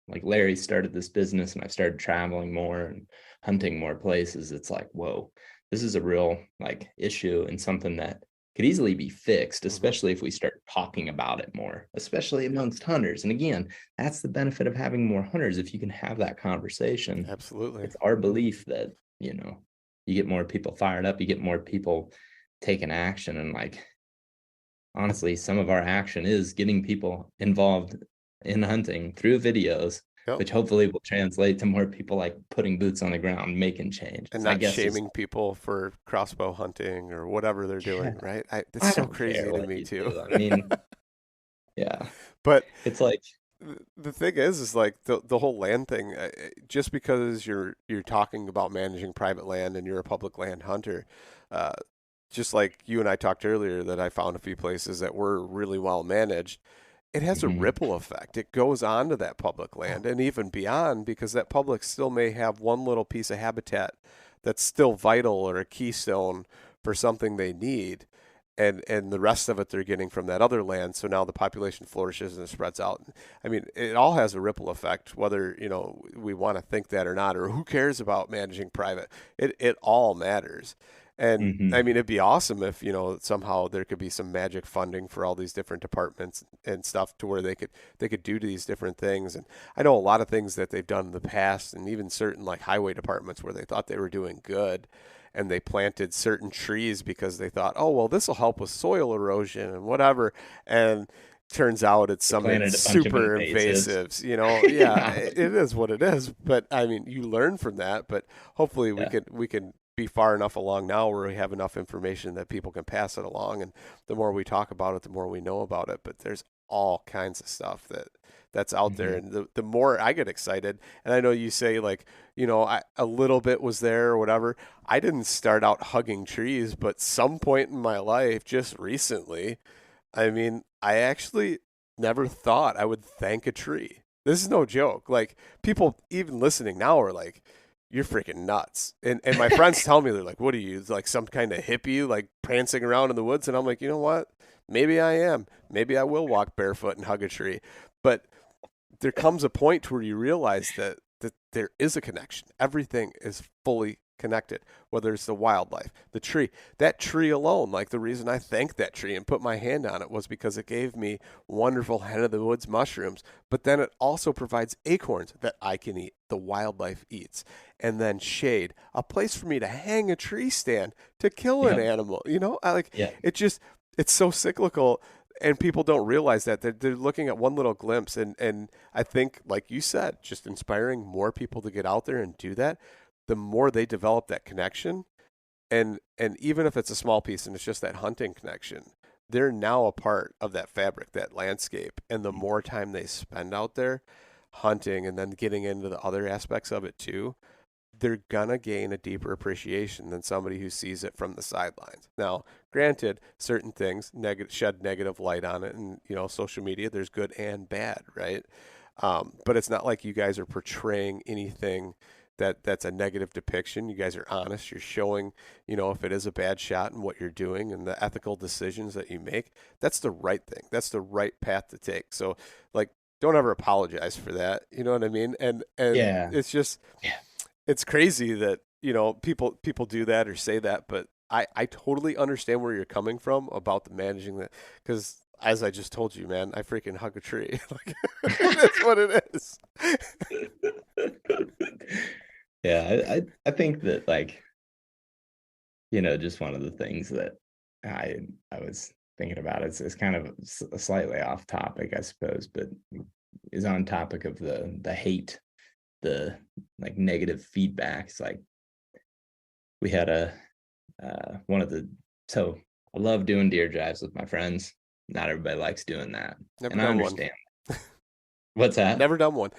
like Larry started this business and I've started traveling more and hunting more places, it's like, whoa, this is a real like issue and something that could easily be fixed, especially if we start talking about it more, especially amongst hunters. And again, that's the benefit of having more hunters. If you can have that conversation, absolutely, it's our belief that, you get more people fired up, you get more people taking action. And like, honestly, some of our action is getting people involved in hunting through videos, which hopefully will translate to more people like putting boots on the ground, making change. And not shaming people for crossbow hunting or whatever they're doing, right? It's so crazy to me too. I mean, yeah. But it's like, the thing is like the whole land thing, just because you're talking about managing private land and you're a public land hunter, just like you and I talked earlier that I found a few places that were really well managed, it has a ripple effect. It goes on to that public land and even beyond, because that public still may have one little piece of habitat that's still vital or a keystone for something they need. And the rest of it they're getting from that other land. So now the population flourishes and spreads out. I mean, it all has a ripple effect, whether, we want to think that or not, or who cares about managing private. It all matters. And I Hmm. mean, it'd be awesome if, somehow there could be some magic funding for all these different departments and stuff to where they could do these different things. And I know a lot of things that they've done in the past, and even certain like highway departments where they thought they were doing good, and they planted certain trees because they thought, oh, well, this will help with soil erosion and whatever. And turns out it's They some planted a bunch of super invasives. invasives. Yeah, it is what it is. But I mean, you learn from that. But hopefully, we Yeah. can be far enough along now where we have enough information that people can pass it along. And the more we talk about it, the more we know about it. But there's all kinds of stuff that's out there, Hmm. and the more I get excited. And I know you say like, a little bit was there or whatever. I didn't start out hugging trees, but some point in my life, just recently, I mean, I actually never thought I would thank a tree. This is no joke. Like, people even listening now are like, "You're freaking nuts." And my friends tell me, they're like, "What are you, like some kind of hippie, like prancing around in the woods?" And I'm like, "You know what? Maybe I am. Maybe I will walk barefoot and hug a tree." But there comes a point where you realize that there is a connection. Everything is fully connected, whether it's the wildlife, the tree. That tree alone, like the reason I thanked that tree and put my hand on it was because it gave me wonderful hen of the woods mushrooms, but then it also provides acorns that I can eat, the wildlife eats, and then shade, a place for me to hang a tree stand to kill an Yep. animal. I like Yeah. it just it's so cyclical, and people don't realize that they're looking at one little glimpse. And I think, like you said, just inspiring more people to get out there and do that, the more they develop that connection, and even if it's a small piece and it's just that hunting connection, they're now a part of that fabric, that landscape. And the more time they spend out there hunting and then getting into the other aspects of it too, they're gonna gain a deeper appreciation than somebody who sees it from the sidelines. Now, granted, certain things shed negative light on it, and social media, there's good and bad, right? But it's not like you guys are portraying anything that's a negative depiction. You guys are honest. You're showing, if it is a bad shot and what you're doing and the ethical decisions that you make. That's the right thing. That's the right path to take. So, like, don't ever apologize for that. You know what I mean? And Yeah. it's just Yeah. it's crazy that people do that or say that, but I totally understand where you're coming from about the managing that, because as I just told you, man, I freaking hug a tree. Like, that's what it is. Yeah. I think that, like, just one of the things that I was thinking about is kind of slightly off topic, I suppose, but is on topic of the hate, the like negative feedbacks. Like, we had one of the so I love doing deer drives with my friends. Not everybody likes doing that, Never and I done one. understand. What's that? Never done one.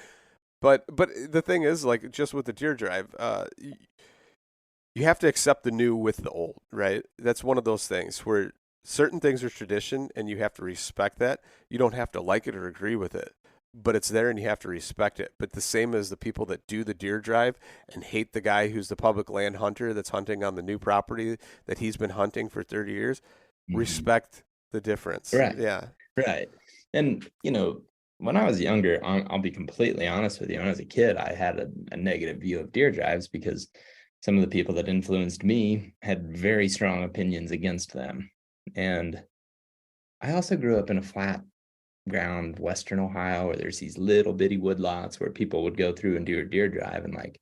But the thing is, like, just with the deer drive, you have to accept the new with the old, right? That's one of those things where certain things are tradition and you have to respect that. You don't have to like it or agree with it, but it's there and you have to respect it. But the same as the people that do the deer drive and hate the guy who's the public land hunter that's hunting on the new property that he's been hunting for 30 years, Mhm. respect the difference. Right, Yeah. right. And when I was younger, I'll be completely honest with you. When I was a kid, I had a negative view of deer drives because some of the people that influenced me had very strong opinions against them. And I also grew up in a flat ground Western Ohio where there's these little bitty woodlots where people would go through and do a deer drive, and, like,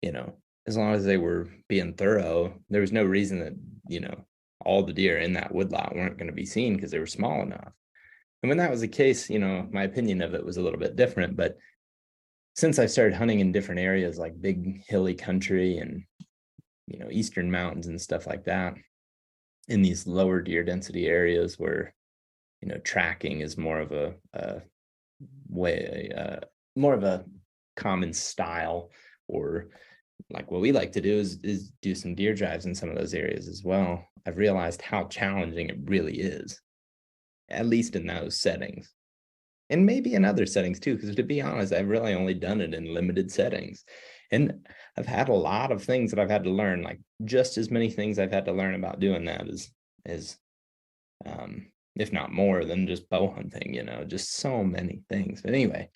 you know as long as they were being thorough, there was no reason that all the deer in that woodlot weren't going to be seen because they were small enough. And when that was the case, my opinion of it was a little bit different. But since I started hunting in different areas like big hilly country and eastern mountains and stuff like that, in these lower deer density areas where tracking is more of a way, more of a common style, or like what we like to do is do some deer drives in some of those areas as well. I've realized how challenging it really is, at least in those settings, and maybe in other settings too. Because, to be honest, I've really only done it in limited settings, and I've had a lot of things that I've had to learn, like just as many things I've had to learn about doing that as um, if not more than just bow hunting. Just so many things. But anyway,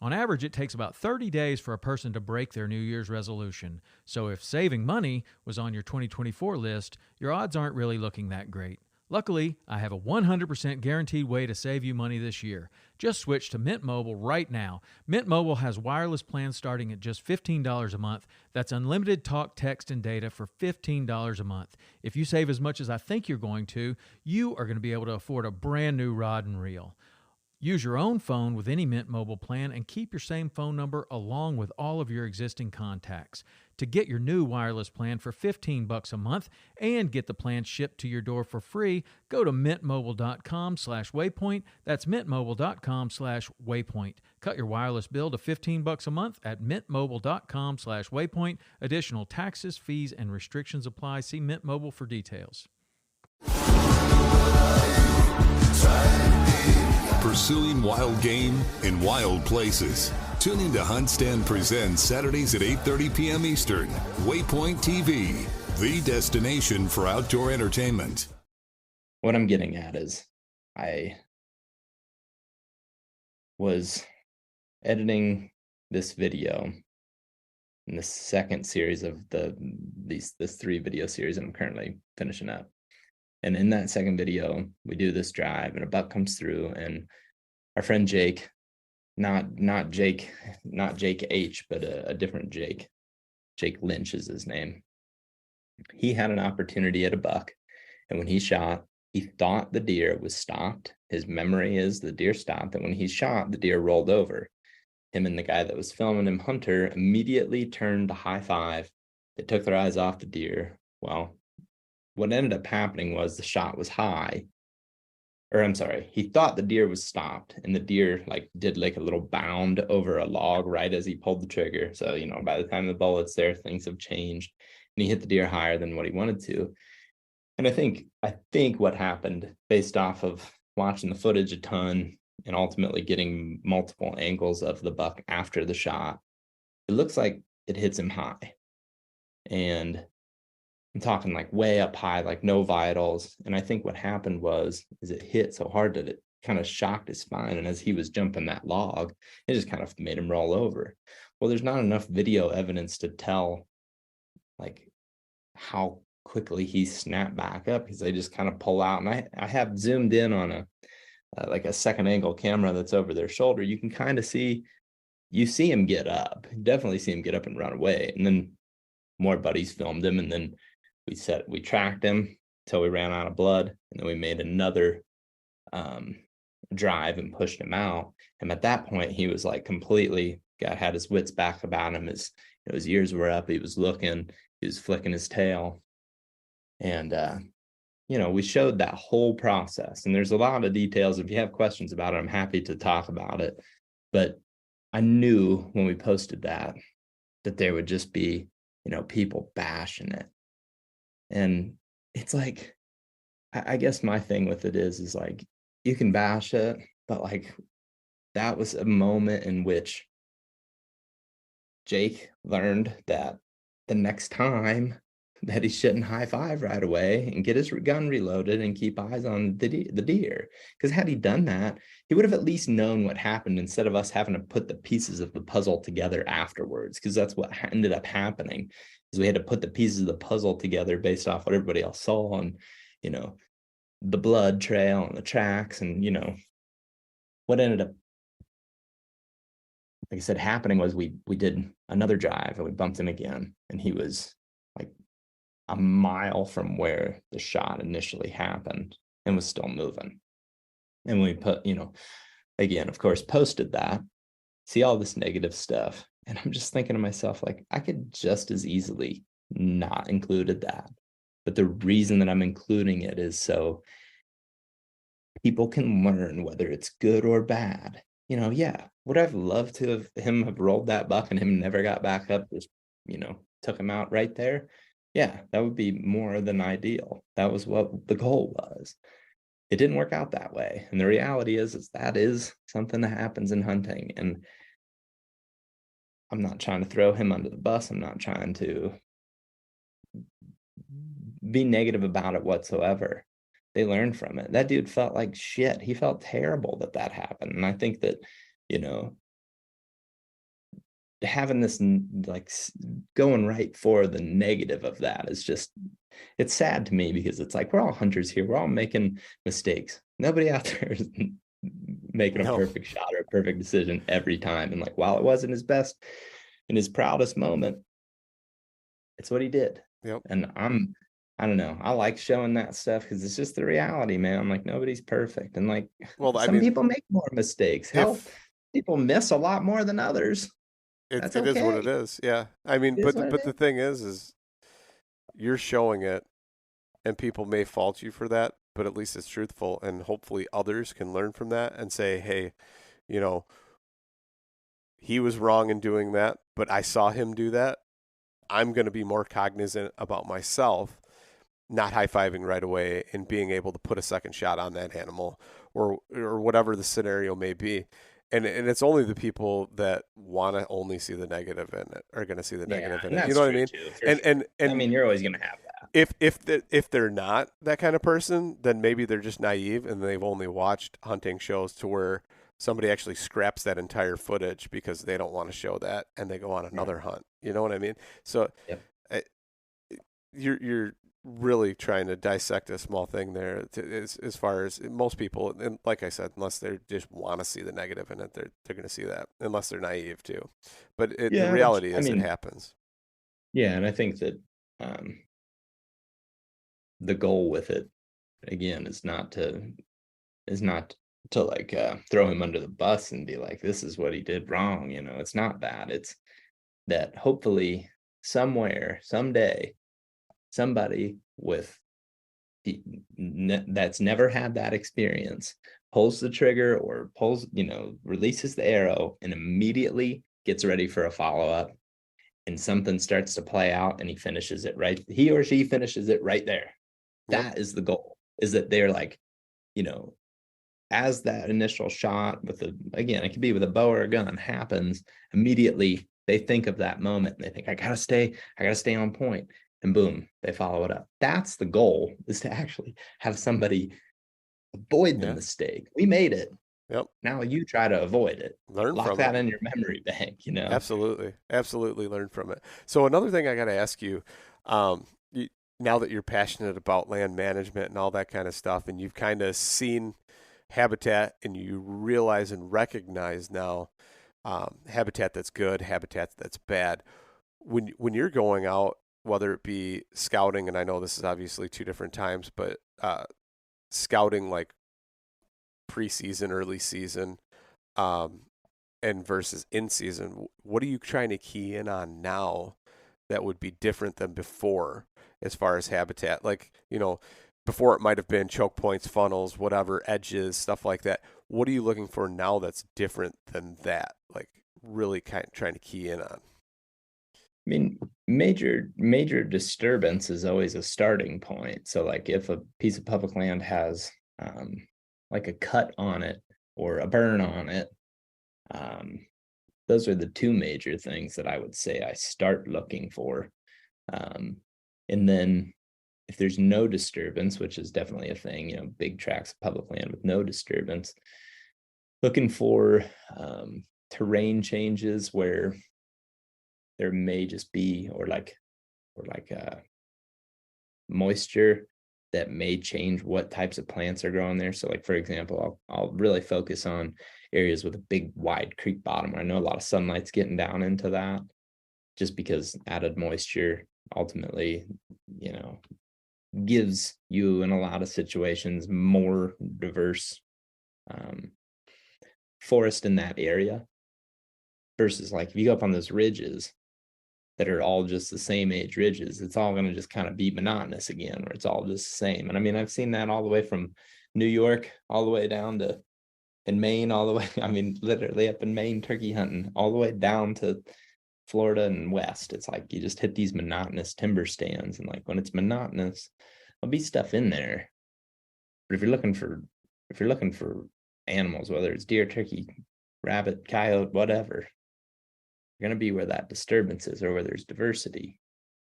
On average, it takes about 30 days for a person to break their New Year's resolution. So if saving money was on your 2024 list, your odds aren't really looking that great. Luckily, I have a 100% guaranteed way to save you money this year. Just switch to Mint Mobile right now. Mint Mobile has wireless plans starting at just $15 a month. That's unlimited talk, text, and data for $15 a month. If you save as much as I think you're going to, you are going to be able to afford a brand new rod and reel. Use your own phone with any Mint Mobile plan and keep your same phone number along with all of your existing contacts. To get your new wireless plan for $15 a month and get the plan shipped to your door for free, go to mintmobile.com/waypoint. That's mintmobile.com/waypoint. Cut your wireless bill to $15 a month at mintmobile.com/waypoint. Additional taxes, fees, and restrictions apply. See Mint Mobile for details. Pursuing wild game in wild places. Tune in to Hunt Stand Presents Saturdays at 8:30 p.m. Eastern. Waypoint TV, the destination for outdoor entertainment. What I'm getting at is I was editing this video in the second series of this 3-video series that I'm currently finishing up. And in that second video, we do this drive and a buck comes through, and our friend Jake, not Jake H, but a different Jake. Jake Lynch is his name. He had an opportunity at a buck, and when he shot, he thought the deer was stopped. His memory is the deer stopped, and when he shot, the deer rolled over. Him and the guy that was filming him, Hunter, immediately turned to high five. They took their eyes off the deer. Well, what ended up happening was the shot was high. Or I'm sorry, he thought the deer was stopped, and the deer did a little bound over a log right as he pulled the trigger. So, by the time the bullet's there, things have changed, and he hit the deer higher than what he wanted to. And I think what happened, based off of watching the footage a ton and ultimately getting multiple angles of the buck after the shot, it looks like it hits him high. And I'm talking way up high, no vitals. And I think what happened is it hit so hard that it kind of shocked his spine. And as he was jumping that log, it just kind of made him roll over. Well, there's not enough video evidence to tell how quickly he snapped back up, because they just kind of pull out. And I have zoomed in on a second angle camera that's over their shoulder. You can kind of see him get up, definitely see him get up and run away. And then more buddies filmed him, and then we tracked him till we ran out of blood, and then we made another drive and pushed him out. And at that point, he was completely had his wits back about him. His ears were up. He was looking. He was flicking his tail, and we showed that whole process. And there's a lot of details. If you have questions about it, I'm happy to talk about it. But I knew when we posted that there would just be people bashing it. And it's I guess my thing with it is you can bash it, but that was a moment in which Jake learned that the next time that he shouldn't high five right away and get his gun reloaded and keep eyes on the deer. Because had he done that, he would have at least known what happened, instead of us having to put the pieces of the puzzle together afterwards. Because that's what ended up happening, is we had to put the pieces of the puzzle together based off what everybody else saw on, the blood trail and the tracks. And, what ended up, like I said, happening was we did another drive and we bumped him again. And he was a mile from where the shot initially happened and was still moving. And we put, again, of course, posted that, see all this negative stuff. And I'm just thinking to myself, I could just as easily not included that. But the reason that I'm including it is so people can learn whether it's good or bad. Would I've loved to have rolled that buck and him never got back up, just, took him out right there? Yeah, that would be more than ideal. That was what the goal was. It didn't work out that way. And the reality is that is something that happens in hunting. And I'm not trying to throw him under the bus. I'm not trying to be negative about it whatsoever. They learned from it. That dude felt like shit. He felt terrible that happened. And I think that, having this going right for the negative of that is just, it's sad to me, because it's like, we're all hunters here. We're all making mistakes. Nobody out there is making a perfect shot or a perfect decision every time. And like, while it wasn't his best and his proudest moment, it's what he did. Yep. And I don't know. I like showing that stuff because it's just the reality, man. Like, nobody's perfect. And like, some people make more mistakes. Hell, people miss a lot more than others. That's okay. It is what it is. Yeah. I mean, but the thing is you're showing it, and people may fault you for that, but at least it's truthful, and hopefully others can learn from that and say, hey, you know, he was wrong in doing that, but I saw him do that. I'm going to be more cognizant about myself, not high-fiving right away and being able to put a second shot on that animal or whatever the scenario may be. And it's only the people that want to only see the negative in it are going to see the negative in it. You know what I mean? And I mean, you're always going to have that. If they're not that kind of person, then maybe they're just naive and they've only watched hunting shows to where somebody actually scraps that entire footage because they don't want to show that, and they go on another hunt. You know what I mean? So you're really trying to dissect a small thing there as far as most people, and like I said, unless they just want to see the negative in it, they're going to see that, unless they're naive too. But the reality is, it happens. Yeah, and I think that the goal with it, again, is not to like throw him under the bus and be like, this is what he did wrong. You know, it's not that. It's that hopefully somewhere, someday, somebody that's never had that experience pulls the trigger or releases the arrow and immediately gets ready for a follow-up, and something starts to play out and he or she finishes it right there. Yep. That is the goal, is that they're like, as that initial shot again, it could be with a bow or a gun, happens, immediately they think of that moment and they think, I gotta stay on point. And boom, they follow it up. That's the goal, is to actually have somebody avoid the mistake. We made it. Yep. Now you try to avoid it. Lock that in your memory bank, Absolutely. Absolutely learn from it. So another thing I got to ask you, now that you're passionate about land management and all that kind of stuff, and you've kind of seen habitat and you realize and recognize now habitat that's good, habitat that's bad. When you're going out, whether it be scouting, and I know this is obviously two different times, but scouting like preseason, early season, and versus in season, what are you trying to key in on now that would be different than before as far as habitat? Like, before it might have been choke points, funnels, whatever, edges, stuff like that. What are you looking for now that's different than that? Like, really kind of trying to key in on. I mean, major disturbance is always a starting point. So like, if a piece of public land has like a cut on it or a burn on it, those are the two major things that I would say I start looking for. And then if there's no disturbance, which is definitely a thing, big tracts of public land with no disturbance, looking for terrain changes where there may just be, or like moisture that may change what types of plants are growing there. So like, for example, I'll really focus on areas with a big wide creek bottom where I know a lot of sunlight's getting down into that, just because added moisture ultimately, gives you, in a lot of situations, more diverse forest in that area, versus like if you go up on those ridges that are all just the same age ridges, it's all going to just kind of be monotonous again, where it's all just the same. And I mean, I've seen that all the way from New York all the way down to in Maine, all the way, I mean, literally up in Maine, turkey hunting, all the way down to Florida and west. It's like you just hit these monotonous timber stands, and like when it's monotonous, there'll be stuff in there. But if you're looking for animals, whether it's deer, turkey, rabbit, coyote, whatever, you're going to be where that disturbance is, or where there's diversity.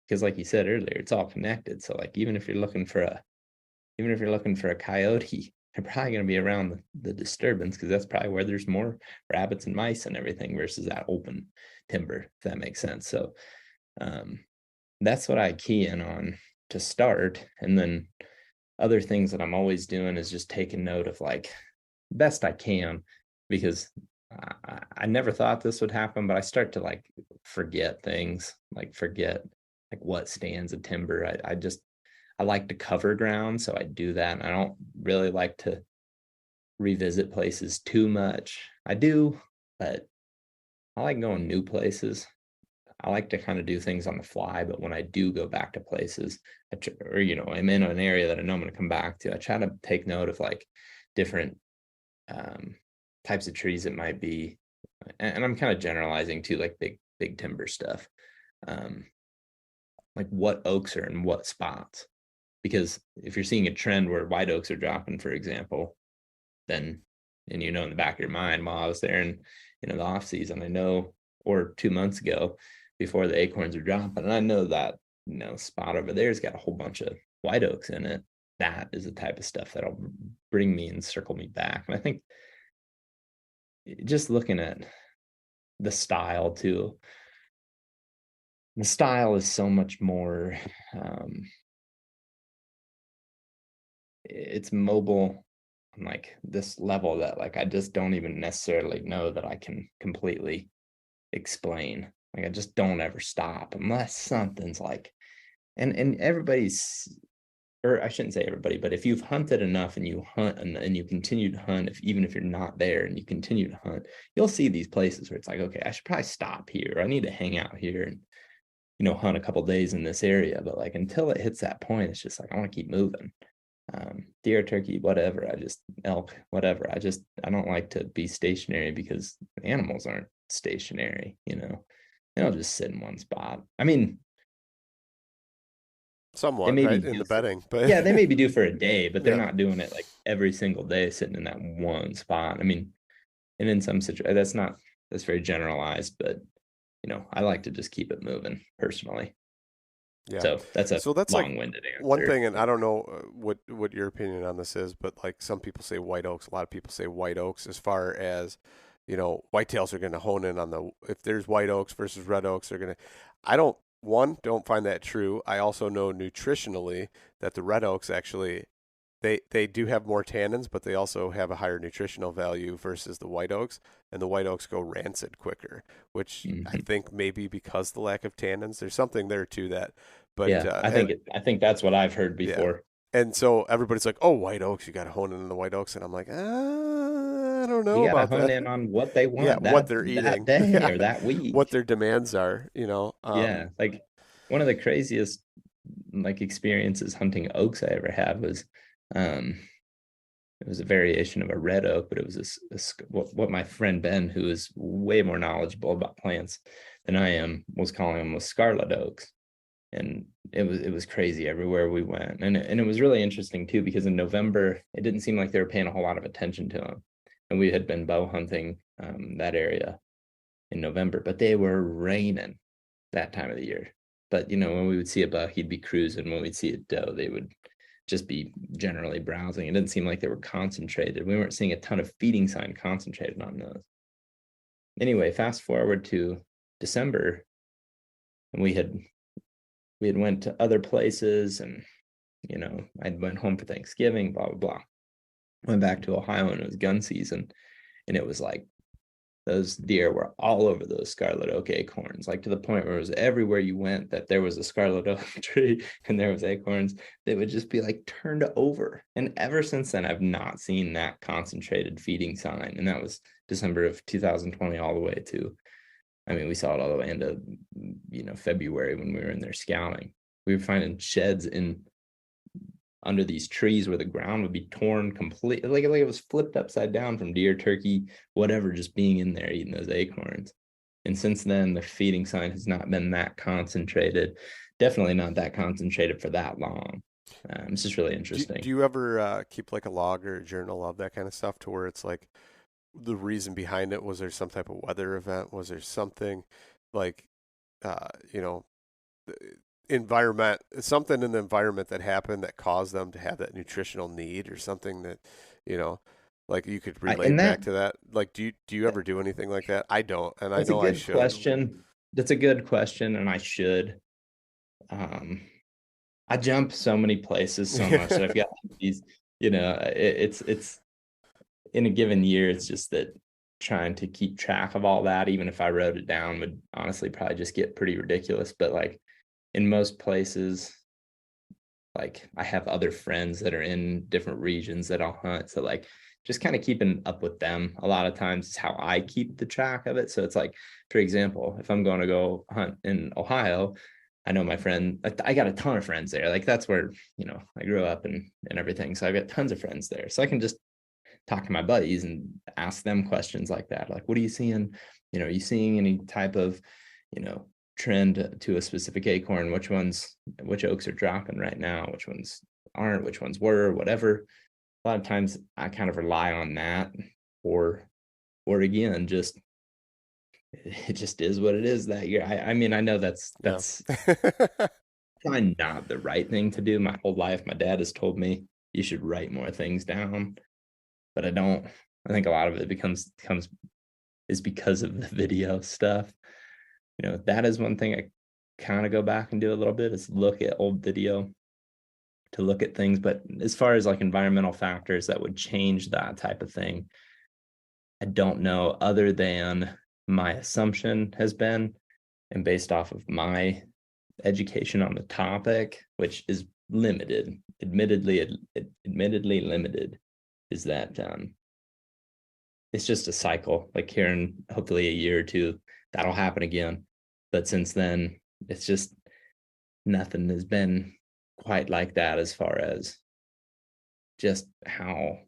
Because like you said earlier, it's all connected. So like, even if you're looking for a coyote, you're probably going to be around the disturbance, because that's probably where there's more rabbits and mice and everything versus that open timber, if that makes sense. So that's what I key in on to start. And then other things that I'm always doing is just taking note of, like, best I can, because I never thought this would happen, but I start to like forget things, like forget like what stands of timber. I like to cover ground, so I do that. And I don't really like to revisit places too much. I do, but I like going new places. I like to kind of do things on the fly, but when I do go back to places, or I'm in an area that I know I'm going to come back to, I try to take note of like different types of trees it might be, and I'm kind of generalizing too, like big timber stuff, like what oaks are in what spots. Because if you're seeing a trend where white oaks are dropping, for example, then, and in the back of your mind, while I was there in the off season, I know, or 2 months ago, before the acorns are dropping, and I know that spot over there's got a whole bunch of white oaks in it. That is the type of stuff that'll bring me and circle me back. And I think just looking at the style too, the style is so much more it's mobile on like this level that like I just don't even necessarily know that I can completely explain. Like I just don't ever stop unless something's like, and everybody's, or I shouldn't say everybody, but if you've hunted enough and you hunt and you continue to hunt, even if you're not there and you continue to hunt, you'll see these places where it's like, okay, I should probably stop here. I need to hang out here and hunt a couple days in this area. But like until it hits that point, it's just like I want to keep moving. Deer, turkey, whatever. Elk, whatever. I don't like to be stationary, because animals aren't stationary. They don't just sit in one spot. I mean, somewhat, right, in the bedding, but yeah, they may be due for a day, but they're not doing it like every single day, sitting in that one spot. I mean, and in some situations, that's very generalized, but I like to just keep it moving personally. Yeah. So that's long-winded like answer. One thing, and I don't know what your opinion on this is, but like some people say white oaks, a lot of people say white oaks as far as, whitetails are going to hone in on if there's white oaks versus red oaks, they're going to, I don't find that true. I also know nutritionally that the red oaks actually, they do have more tannins, but they also have a higher nutritional value versus the white oaks, and the white oaks go rancid quicker, which I think maybe because the lack of tannins, there's something there to that. But yeah, I think that's what I've heard before. Yeah. And so everybody's like, "Oh, white oaks, you got to hone in on the white oaks," and I'm like, I don't know you about that. You got to hone in on what they want, what they're eating that day or that week, what their demands are. Yeah, like one of the craziest like experiences hunting oaks I ever had was, it was a variation of a red oak, but it was what my friend Ben, who is way more knowledgeable about plants than I am, was calling them was scarlet oaks. And it was crazy everywhere we went. And it was really interesting too, because in November, it didn't seem like they were paying a whole lot of attention to them. And we had been bow hunting that area in November, but they were raining that time of the year. But, when we would see a buck, he'd be cruising. When we'd see a doe, they would just be generally browsing. It didn't seem like they were concentrated. We weren't seeing a ton of feeding sign concentrated on those. Anyway, fast forward to December, and we had went to other places, and I went home for Thanksgiving, blah blah blah. Went back to Ohio, and it was gun season, and it was like those deer were all over those scarlet oak acorns, like to the point where it was everywhere you went that there was a scarlet oak tree and there was acorns. They would just be like turned over. And ever since then, I've not seen that concentrated feeding sign. And that was December of 2020 all the way to, we saw it all the way into, February when we were in there scouting. We were finding sheds under these trees where the ground would be torn completely, like it was flipped upside down from deer, turkey, whatever, just being in there eating those acorns. And since then, the feeding sign has not been that concentrated, definitely not that concentrated for that long. It's just really interesting. Do you ever keep like a log or a journal of that kind of stuff, to where it's like the reason behind it? Was there some type of weather event? Was there something like, something in the environment that happened that caused them to have that nutritional need, or something that, Like you could I, relate and back that to that. Like, do you ever do anything like that? I don't, and I that's a know I good should. question. That's a good question, and I should. I jump so many places so much that I've got these, it's in a given year, it's just that trying to keep track of all that, even if I wrote it down, would honestly probably just get pretty ridiculous. But like in most places, like I have other friends that are in different regions that I'll hunt. So like just kind of keeping up with them a lot of times is how I keep the track of it. So it's like, for example, if I'm going to go hunt in Ohio, I know my friend, I got a ton of friends there. Like that's where, I grew up and everything. So I've got tons of friends there. So I can just talk to my buddies and ask them questions like that. Like, what are you seeing? Are you seeing any type of, trend to a specific acorn? Which oaks are dropping right now? Which ones aren't? Which ones were? Whatever. A lot of times I kind of rely on that, or again, it just is what it is that year. I mean, I know that's Yeah. probably not the right thing to do. My whole life, my dad has told me you should write more things down, but I don't. I think a lot of it is because of the video stuff. That is one thing I kind of go back and do a little bit, is look at old video to look at things. But as far as like environmental factors that would change that type of thing, I don't know, other than my assumption has been, and based off of my education on the topic, which is limited, admittedly limited, is that it's just a cycle. Like here in hopefully a year or two, that'll happen again. But since then, it's just nothing has been quite like that, as far as just how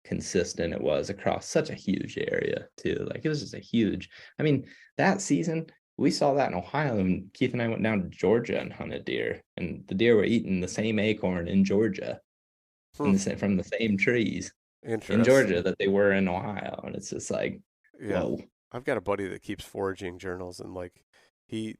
consistent it was across such a huge area too. Like it was just I mean, that season we saw that in Ohio, and Keith and I went down to Georgia and hunted deer, and the deer were eating the same acorn in Georgia, from the same trees in Georgia that they were in Ohio. And it's just like, Yeah. whoa. I've got a buddy that keeps foraging journals, and like he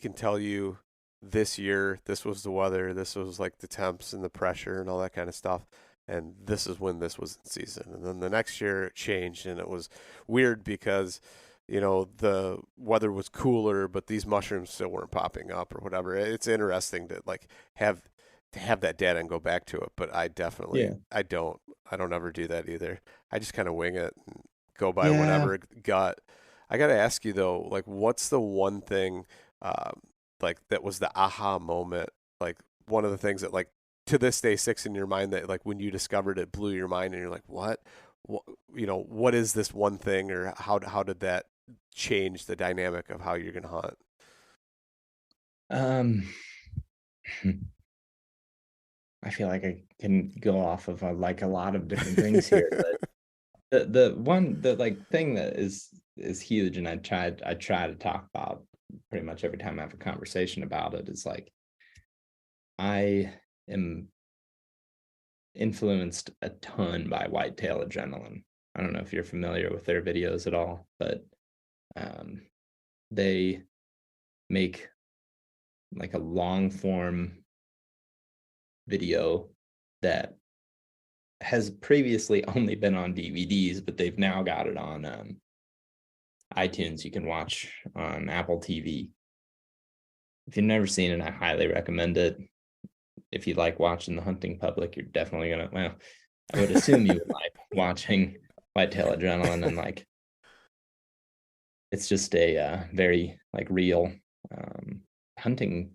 can tell you this year this was the weather, this was like the temps and the pressure and all that kind of stuff, and this is when this was in season. And then the next year it changed, and it was weird because the weather was cooler, but these mushrooms still weren't popping up or whatever. It's interesting to like have that data and go back to it, but I definitely I don't ever do that either. I just kind of wing it and go by whatever gut. I got to ask you though, like what's the one thing like that was the aha moment, like one of the things that like to this day sticks in your mind, that like when you discovered it blew your mind and you're like, what what is this one thing, or how did that change the dynamic of how you're going to hunt? I feel like I can go off of like a lot of different things here, but the like thing that is huge, and I try to talk about pretty much every time I have a conversation about it, is like I am influenced a ton by Whitetail Adrenaline. I don't know if you're familiar with their videos at all, but they make like a long form video that has previously only been on DVDs, but they've now got it on iTunes. You can watch on Apple TV. If you've never seen it, I highly recommend it. If you like watching the hunting public, you're definitely gonna, well, I would assume you would like watching Whitetail Adrenaline, and like it's just a very like real hunting,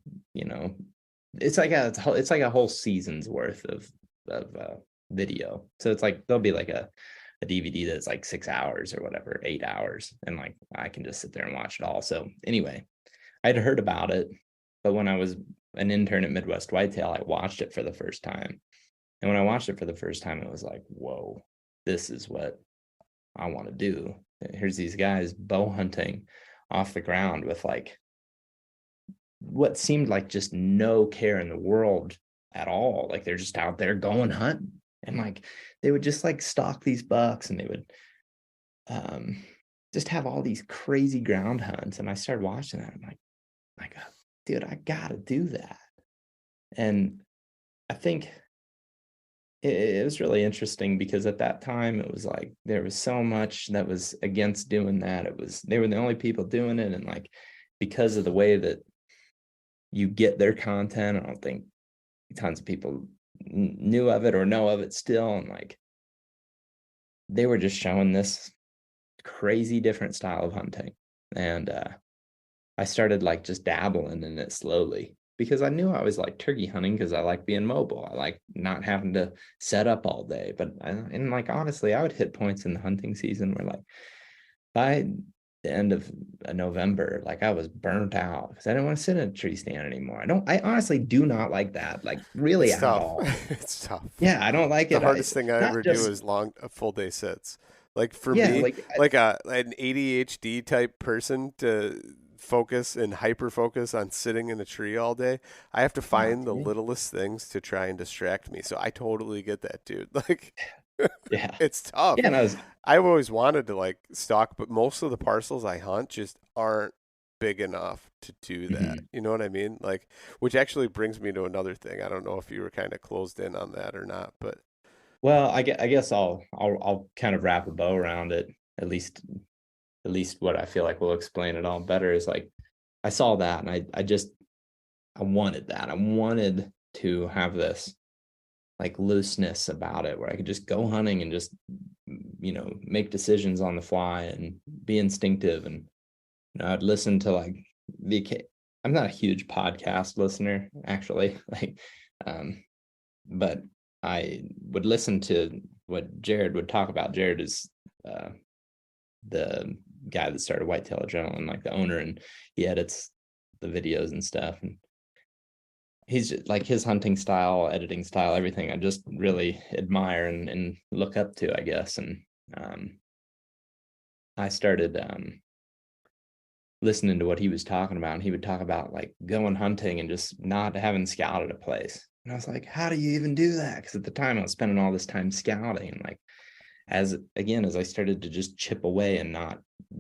it's like a whole season's worth of video. So it's like there'll be like a DVD that's like 6 hours or whatever, 8 hours, and like I can just sit there and watch it all. So anyway, I'd heard about it, but when I was an intern at Midwest Whitetail, I watched it for the first time. And when I watched it for the first time, it was like, whoa, this is what I want to do. Here's these guys bow hunting off the ground with like what seemed like just no care in the world at all. Like they're just out there going hunting, and like they would just like stalk these bucks, and they would just have all these crazy ground hunts. And I started watching that. I'm like, dude, I gotta do that. And I think it was really interesting because at that time it was like there was so much that was against doing that. They were the only people doing it, and like because of the way that you get their content, I don't think tons of people knew of it or know of it still, and like they were just showing this crazy different style of hunting. And I started like just dabbling in it slowly because I knew I was like turkey hunting because I like being mobile. I like not having to set up all day. And like honestly, I would hit points in the hunting season where like by the end of November, like I was burnt out because I didn't want to sit in a tree stand anymore. I honestly do not like that, like really It's at tough. all. It's tough. Yeah, I don't like The it. hardest thing I Not ever do just, is full day sits. Like for yeah, me, like like an ADHD type person to focus and hyper focus on sitting in a tree all day, I have to not find for the me. littlest things to try and distract me. So I totally get that, dude. Like Yeah. it's tough. Yeah, and I was I've always wanted to like stalk, but most of the parcels I hunt just aren't big enough to do that. mhm. You know what I mean? Like, which actually brings me to another thing. I don't know if you were kind of closed in on that or not, but Well, I guess I'll kind of wrap a bow around it. At least what I feel like will explain it all better is like I saw that and I wanted that. I wanted to have this like looseness about it where I could just go hunting and just make decisions on the fly and be instinctive. And I'd listen to like the I'm not a huge podcast listener actually, like um but I would listen to what Jared would talk about. Jared is uh, the guy that started Whitetail Adrenaline, like the owner, and he edits the videos and stuff. And he's just, like his hunting style, editing style, everything I just really admire and look up to, I guess. And um, I started listening to what he was talking about, and he would talk about like going hunting and just not having scouted a place. And I was like, how do you even do that? Because at the time I was spending all this time scouting, and like as I started to just chip away and not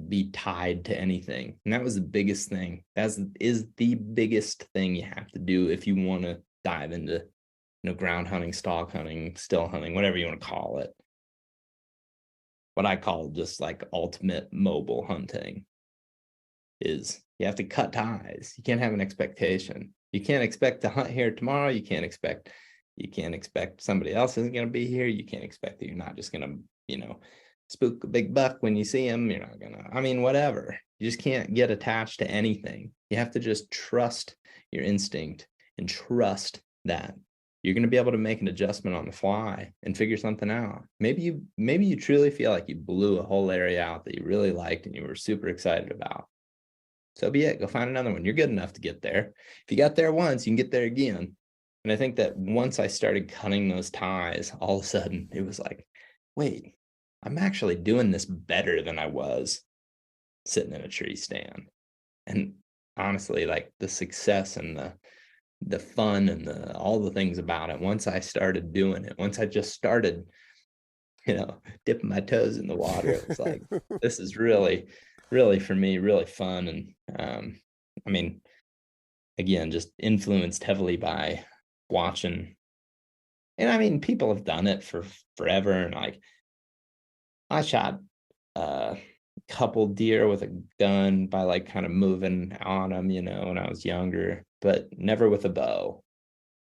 be tied to anything. And that was the biggest thing. That is the biggest thing you have to do if you want to dive into ground hunting, stalk hunting, still hunting, whatever you want to call it. What I call just like ultimate mobile hunting is you have to cut ties. You can't have an expectation. You can't expect to hunt here tomorrow. You can't expect somebody else isn't going to be here. You can't expect that you're not just going to, spook a big buck when you see him. You're not going to, whatever. You just can't get attached to anything. You have to just trust your instinct and trust that you're going to be able to make an adjustment on the fly and figure something out. Maybe you truly feel like you blew a whole area out that you really liked and you were super excited about. So be it. Go find another one. You're good enough to get there. If you got there once, you can get there again. And I think that once I started cutting those ties, all of a sudden it was like, wait, I'm actually doing this better than I was sitting in a tree stand. And honestly, like the success and the fun and all the things about it, once I started doing it, once I just started, dipping my toes in the water, it was like, this is really, really for me, really fun. And again, just influenced heavily by watching. And people have done it for forever. And like I shot a couple deer with a gun by like kind of moving on them, when I was younger, but never with a bow.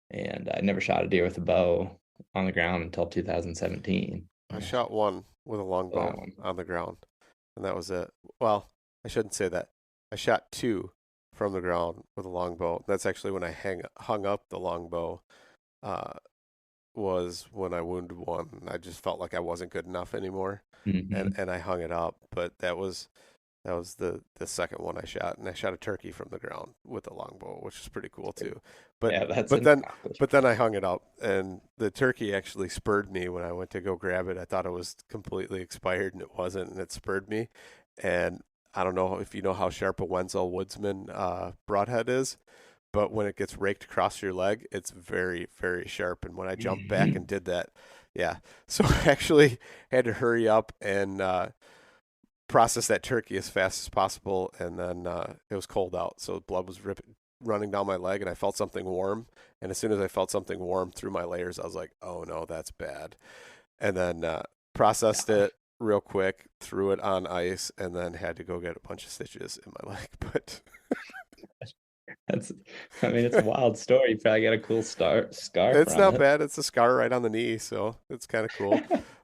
And I never shot a deer with a bow on the ground until 2017. I shot one with a longbow on the ground, and that was it. Well, I shouldn't say that. I shot two from the ground with a longbow. That's actually when I hung up the longbow. Was when I wounded one. And I just felt like I wasn't good enough anymore, Mm-hmm. and I hung it up. But that was the second one I shot, and I shot a turkey from the ground with a longbow, which is pretty cool too. But Yeah, that's but then I hung it up, and the turkey actually spurred me when I went to go grab it. I thought it was completely expired, and it wasn't, and it spurred me. And I don't know if you know how sharp a Wenzel Woodsman broadhead is, but when it gets raked across your leg, it's very, very sharp. And when I jumped back and did that, yeah. So I actually had to hurry up and process that turkey as fast as possible. And then it was cold out, so blood was running down my leg and I felt something warm. And as soon as I felt something warm through my layers, I was like, oh no, that's bad. And then processed it real quick, threw it on ice, and then had to go get a bunch of stitches in my leg. But it's a wild story. You probably got a cool scar it's from not it. bad. It's a scar right on the knee, so it's kind of cool.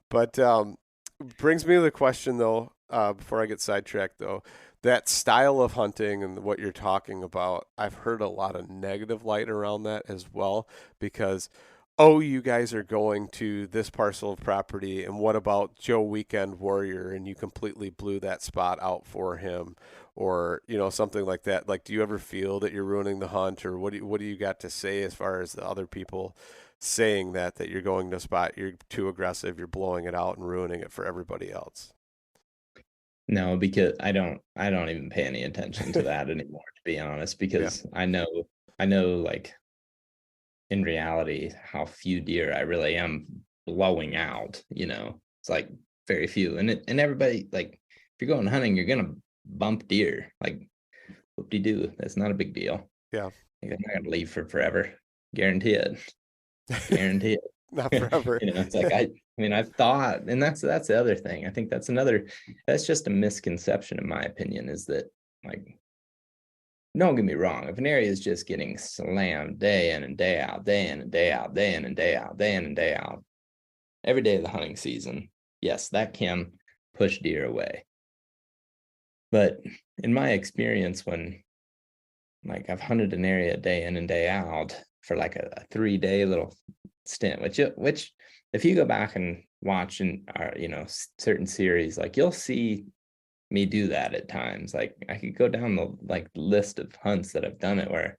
But brings me to the question, though, before I get sidetracked, though, that style of hunting and what you're talking about, I've heard a lot of negative light around that as well, because, oh, you guys are going to this parcel of property, and what about Joe Weekend Warrior, and you completely blew that spot out for him, or, you know, something like that. Like, do you ever feel that you're ruining the hunt, or what do you got to say as far as the other people saying that you're going to a spot, you're too aggressive, you're blowing it out and ruining it for everybody else? No, because I don't even pay any attention to that anymore, to be honest, because I know like in reality how few deer I really am blowing out, you know. It's like very few. And everybody, like, if you're going hunting, you're gonna bump deer. Like, whoop-de-doo. That's not a big deal. Yeah. Like, I'm not gonna leave for forever. Guarantee it. Guarantee it. Not forever. You know, it's like I've thought, and that's the other thing. I think that's just a misconception in my opinion, is that, like, don't get me wrong, if an area is just getting slammed day in and day out, day in and day out, day in and day out, day in and day out, every day of the hunting season, yes, that can push deer away. But in my experience, when, like, I've hunted an area day in and day out for like a 3-day little stint, which if you go back and watch in our, you know, certain series, like, you'll see me do that at times. Like, I could go down the list of hunts that I've done it where,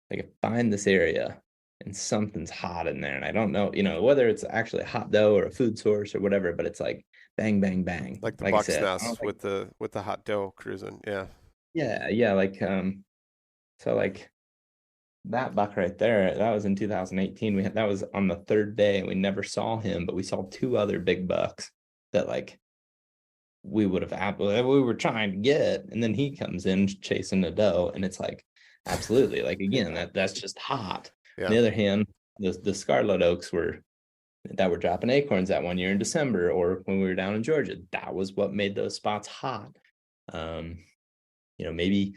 like, I find this area and something's hot in there, and I don't know, you know, whether it's actually a hot doe or a food source or whatever, but it's like bang, bang, bang. Like the I buck's said, nest with the hot doe cruising. Yeah, like so like that buck right there, that was in 2018. That was on the 3rd day, and we never saw him, but we saw 2 other big bucks that, like, we were trying to get, and then he comes in chasing a doe, and it's like, absolutely, like, again, that's just hot. Yeah. On the other hand, the scarlet oaks were dropping acorns that one year in December, or when we were down in Georgia, that was what made those spots hot. You know, maybe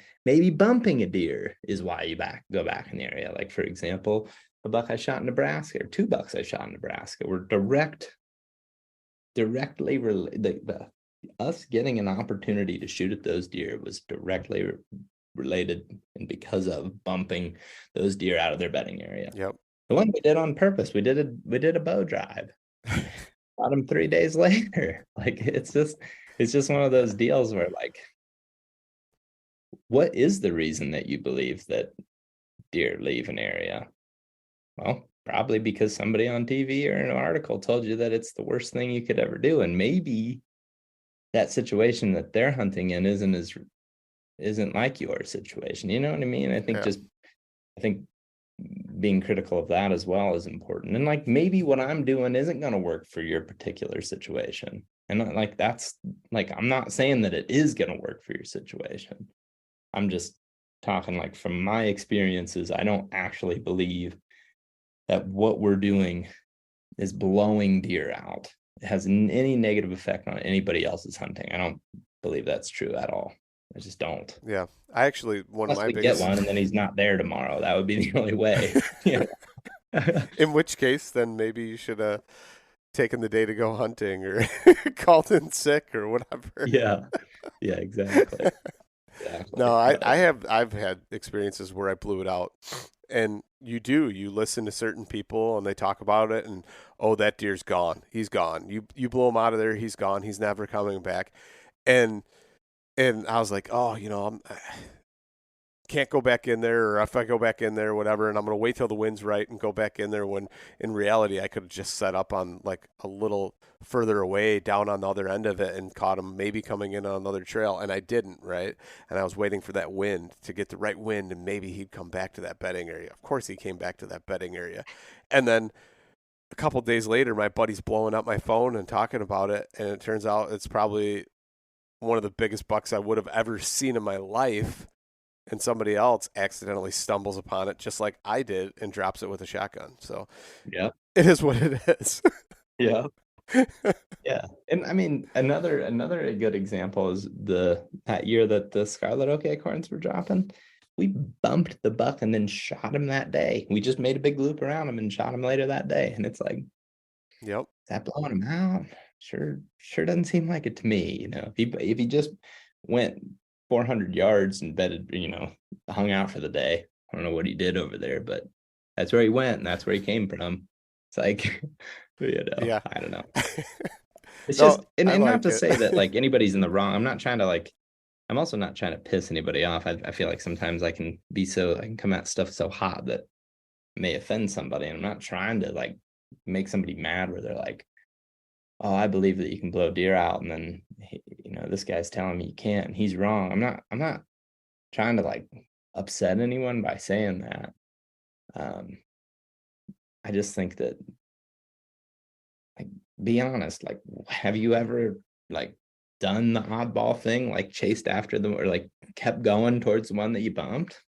bumping a deer is why you go back in the area. Like, for example, a buck I shot in Nebraska, or 2 bucks I shot in Nebraska, were directly related. Us getting an opportunity to shoot at those deer was directly related, and because of bumping those deer out of their bedding area. Yep. The one we did on purpose, we did a bow drive. Got him 3 days later. Like, it's just one of those deals where, like, what is the reason that you believe that deer leave an area? Well, probably because somebody on TV or an article told you that it's the worst thing you could ever do, and maybe that situation that they're hunting in isn't like your situation. You know what I mean? I think being critical of that as well is important. And, like, maybe what I'm doing isn't going to work for your particular situation. And, like, that's, like, I'm not saying that it is going to work for your situation. I'm just talking, like, from my experiences, I don't actually believe that what we're doing is blowing deer out. It has any negative effect on anybody else's hunting. I don't believe that's true at all. I just don't. Yeah. I actually, one of Unless my we biggest... get one and then he's not there tomorrow. That would be the only way. Yeah. In which case, then maybe you should have taken the day to go hunting, or called in sick, or whatever. Yeah, exactly. No, I've had experiences where I blew it out, and you listen to certain people and they talk about it, and, oh, that deer's gone. He's gone. You blow him out of there. He's gone. He's never coming back. And I was like, oh, you know, can't go back in there, or if I go back in there, whatever, and I'm going to wait till the wind's right and go back in there, when in reality I could have just set up on, like, a little further away down on the other end of it and caught him maybe coming in on another trail, and I didn't, right? And I was waiting for that wind to get the right wind, and maybe he'd come back to that bedding area. Of course he came back to that bedding area. And then a couple days later, my buddy's blowing up my phone and talking about it, and it turns out it's probably one of the biggest bucks I would have ever seen in my life. and somebody else accidentally stumbles upon it just like I did and drops it with a shotgun. So Yeah. it is what it is. Yeah. Yeah. And I mean, another good example is that year that the Scarlet Oak acorns were dropping. We bumped the buck and then shot him that day. We just made a big loop around him and shot him later that day. And it's like, Yep. is that blowing him out? Sure doesn't seem like it to me. If he just went 400 yards and bedded, hung out for the day. I don't know what he did over there, but that's where he went and that's where he came from. It's like, Yeah. I don't know. It's No, just, and I not like to it. say that like anybody's in the wrong. I'm also not trying to piss anybody off. I feel like sometimes I can come at stuff so hot that may offend somebody. And I'm not trying to like make somebody mad where they're like, oh, I believe that you can blow deer out. And then, this guy's telling me you can't, and he's wrong. I'm not trying to like upset anyone by saying that. I just think that, like, be honest, like, have you ever like done the oddball thing, like chased after them or like kept going towards the one that you bumped?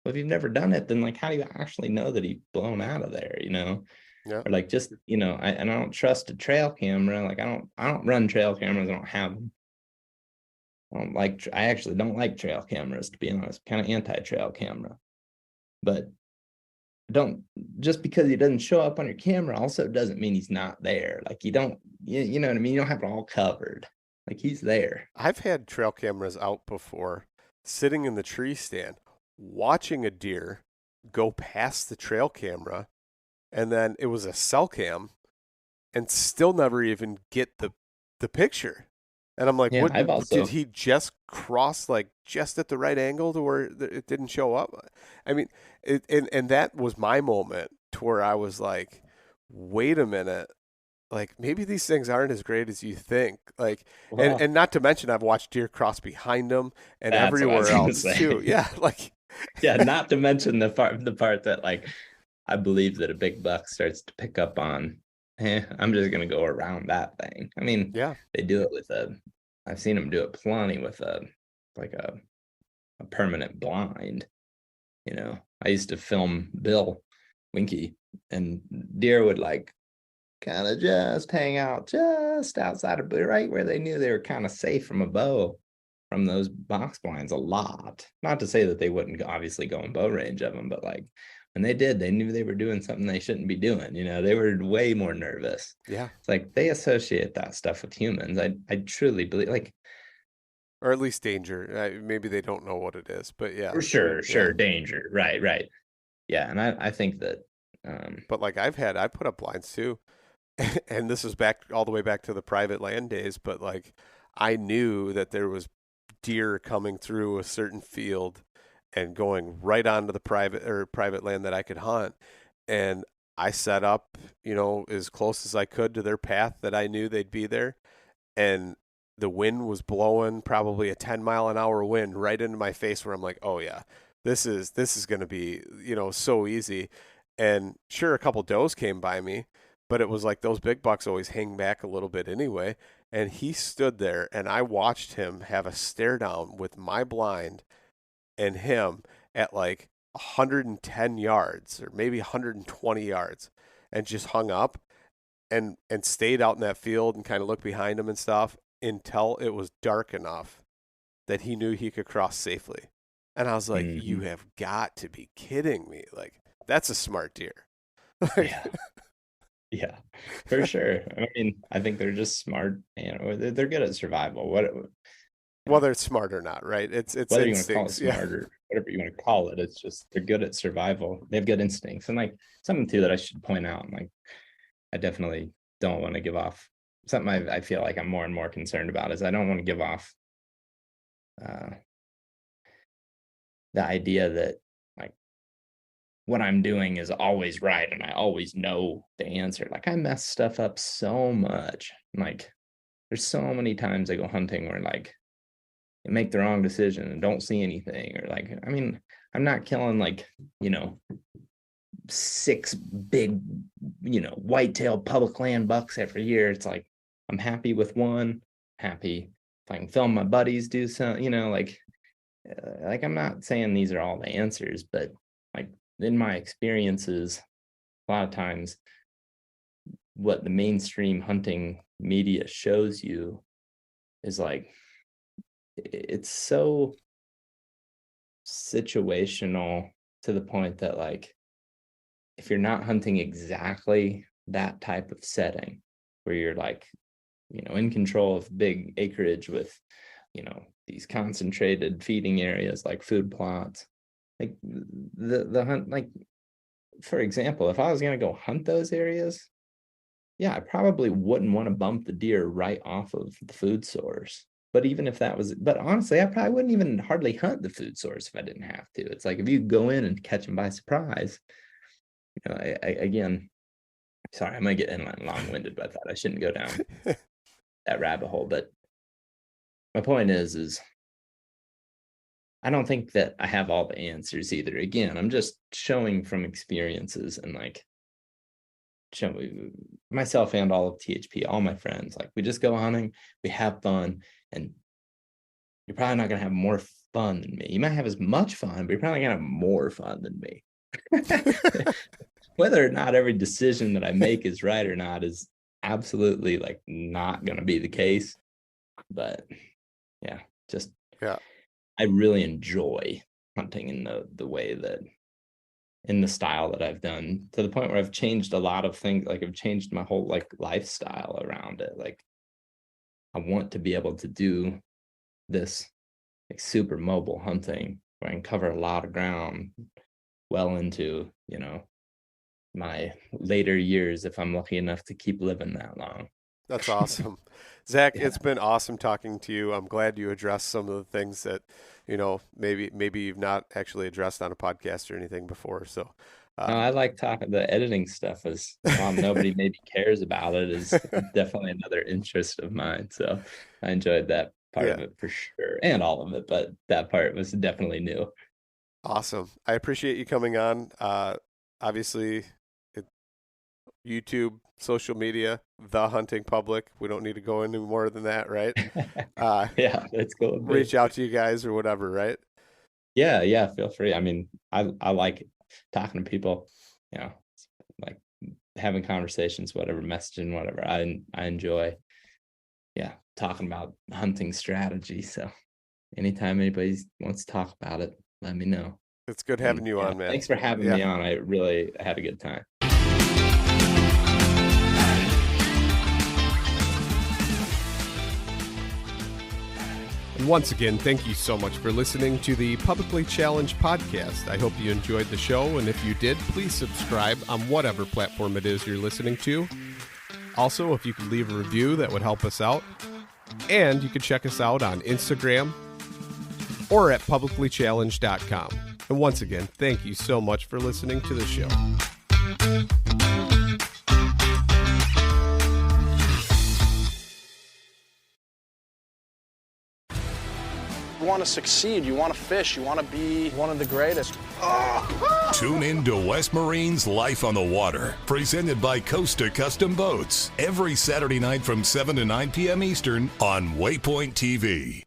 Well, if you've never done it, then like, how do you actually know that he's blown out of there, Yeah. Or like, just, I don't trust a trail camera. Like, I don't run trail cameras. I don't have them. I actually don't like trail cameras, to be honest, kind of anti-trail camera, but don't, just because he doesn't show up on your camera also doesn't mean he's not there. Like, you know what I mean? You don't have it all covered. Like, he's there. I've had trail cameras out before, sitting in the tree stand, watching a deer go past the trail camera, and then it was a cell cam, and still never even get the picture. And I'm like, Yeah, what I've also, did he just cross like just at the right angle to where it didn't show up? I mean, and that was my moment to where I was like, wait a minute. Like, maybe these things aren't as great as you think. Like, well, and not to mention I've watched deer cross behind them and that's what I was everywhere gonna else say. too. Yeah, like Yeah, not to mention the part that like I believe that a big buck starts to pick up on, I'm just gonna go around that thing. I mean, yeah. they do it I've seen them do it plenty with a permanent blind. I used to film Bill Winky, and deer would like kind of just hang out just outside of right where they knew they were kind of safe from a bow from those box blinds a lot. Not to say that they wouldn't obviously go in bow range of them, but like when they did, they knew they were doing something they shouldn't be doing. They were way more nervous. Yeah. It's like they associate that stuff with humans. I truly believe, like, Or at least danger. Maybe they don't know what it is, but yeah. for I mean, sure, danger. Right. Yeah, and I think that but like I put up blinds too. And this is back all the way back to the private land days, but like I knew that there was deer coming through a certain field and going right onto the private land that I could hunt. And I set up, as close as I could to their path that I knew they'd be there. And the wind was blowing probably a 10-mile-an-hour wind right into my face where I'm like, oh yeah, this is going to be, so easy. And sure, a couple does came by me, but it was like those big bucks always hang back a little bit anyway. And he stood there and I watched him have a stare down with my blind and him at like 110 yards or maybe 120 yards and just hung up and stayed out in that field and kind of looked behind him and stuff until it was dark enough that he knew he could cross safely. And I was like, you have got to be kidding me. Like, that's a smart deer. yeah. Yeah, for sure. I mean, I think they're just smart, they're good at survival. Whether it's smart or not, right? It's whether you want to call it instincts. smart or whatever you want to call it, it's just they're good at survival. They have good instincts. And like something too that I should point out, like I definitely don't want to give off something I feel like I'm more and more concerned about is I don't want to give off the idea that like what I'm doing is always right and I always know the answer. Like I mess stuff up so much. Like there's so many times I go hunting where like I make the wrong decision and don't see anything, or like, I mean, I'm not killing like, 6 big, whitetail public land bucks every year. It's like I'm happy with one, happy if I can film my buddies do some, like like, I'm not saying these are all the answers, but like in my experiences, a lot of times what the mainstream hunting media shows you is like, it's so situational to the point that, like, if you're not hunting exactly that type of setting where you're like, in control of big acreage with, these concentrated feeding areas like food plots, like the hunt, like, for example, if I was going to go hunt those areas, yeah, I probably wouldn't want to bump the deer right off of the food source. But even if that was, but honestly, I probably wouldn't even hardly hunt the food source if I didn't have to. It's like, if you go in and catch them by surprise, again, sorry, I might get long-winded by that. I shouldn't go down that rabbit hole. But my point is I don't think that I have all the answers either. Again, I'm just showing from experiences, and like, showing myself and all of THP, all my friends, like, we just go hunting, we have fun, and you're probably not going to have more fun than me. You might have as much fun, but you're probably going to have more fun than me. Whether or not every decision that I make is right or not is absolutely, like, not going to be the case. But yeah, I really enjoy hunting in the way that, in the style that I've done, to the point where I've changed a lot of things. Like, I've changed my whole, like, lifestyle around it. Like, I want to be able to do this, like, super mobile hunting where I can cover a lot of ground well into, my later years, if I'm lucky enough to keep living that long. That's awesome. Zach, It's been awesome talking to you. I'm glad you addressed some of the things that, maybe you've not actually addressed on a podcast or anything before. So no, I like talking. The editing stuff is, while nobody maybe cares about it, is definitely another interest of mine. So I enjoyed that part of it for sure, and all of it, but that part was definitely new. Awesome. I appreciate you coming on. Obviously, YouTube, social media, The Hunting Public. We don't need to go into more than that, right? Yeah, that's cool. Reach out to you guys or whatever, right? Yeah, feel free. I mean, I like talking to people, like having conversations, whatever, messaging, whatever. I enjoy, talking about hunting strategy. So anytime anybody wants to talk about it, let me know. It's good having you on, man. Thanks for having me on. I had a good time. And once again, thank you so much for listening to the Publicly Challenged podcast. I hope you enjoyed the show, and if you did, please subscribe on whatever platform it is you're listening to. Also, if you could leave a review, that would help us out. And you can check us out on Instagram or at publiclychallenged.com. And once again, thank you so much for listening to the show. You want to succeed, you want to fish, you want to be one of the greatest. Tune in to West Marine's Life on the Water, presented by Costa Custom Boats, every Saturday night from 7 to 9 p.m. Eastern on Waypoint TV.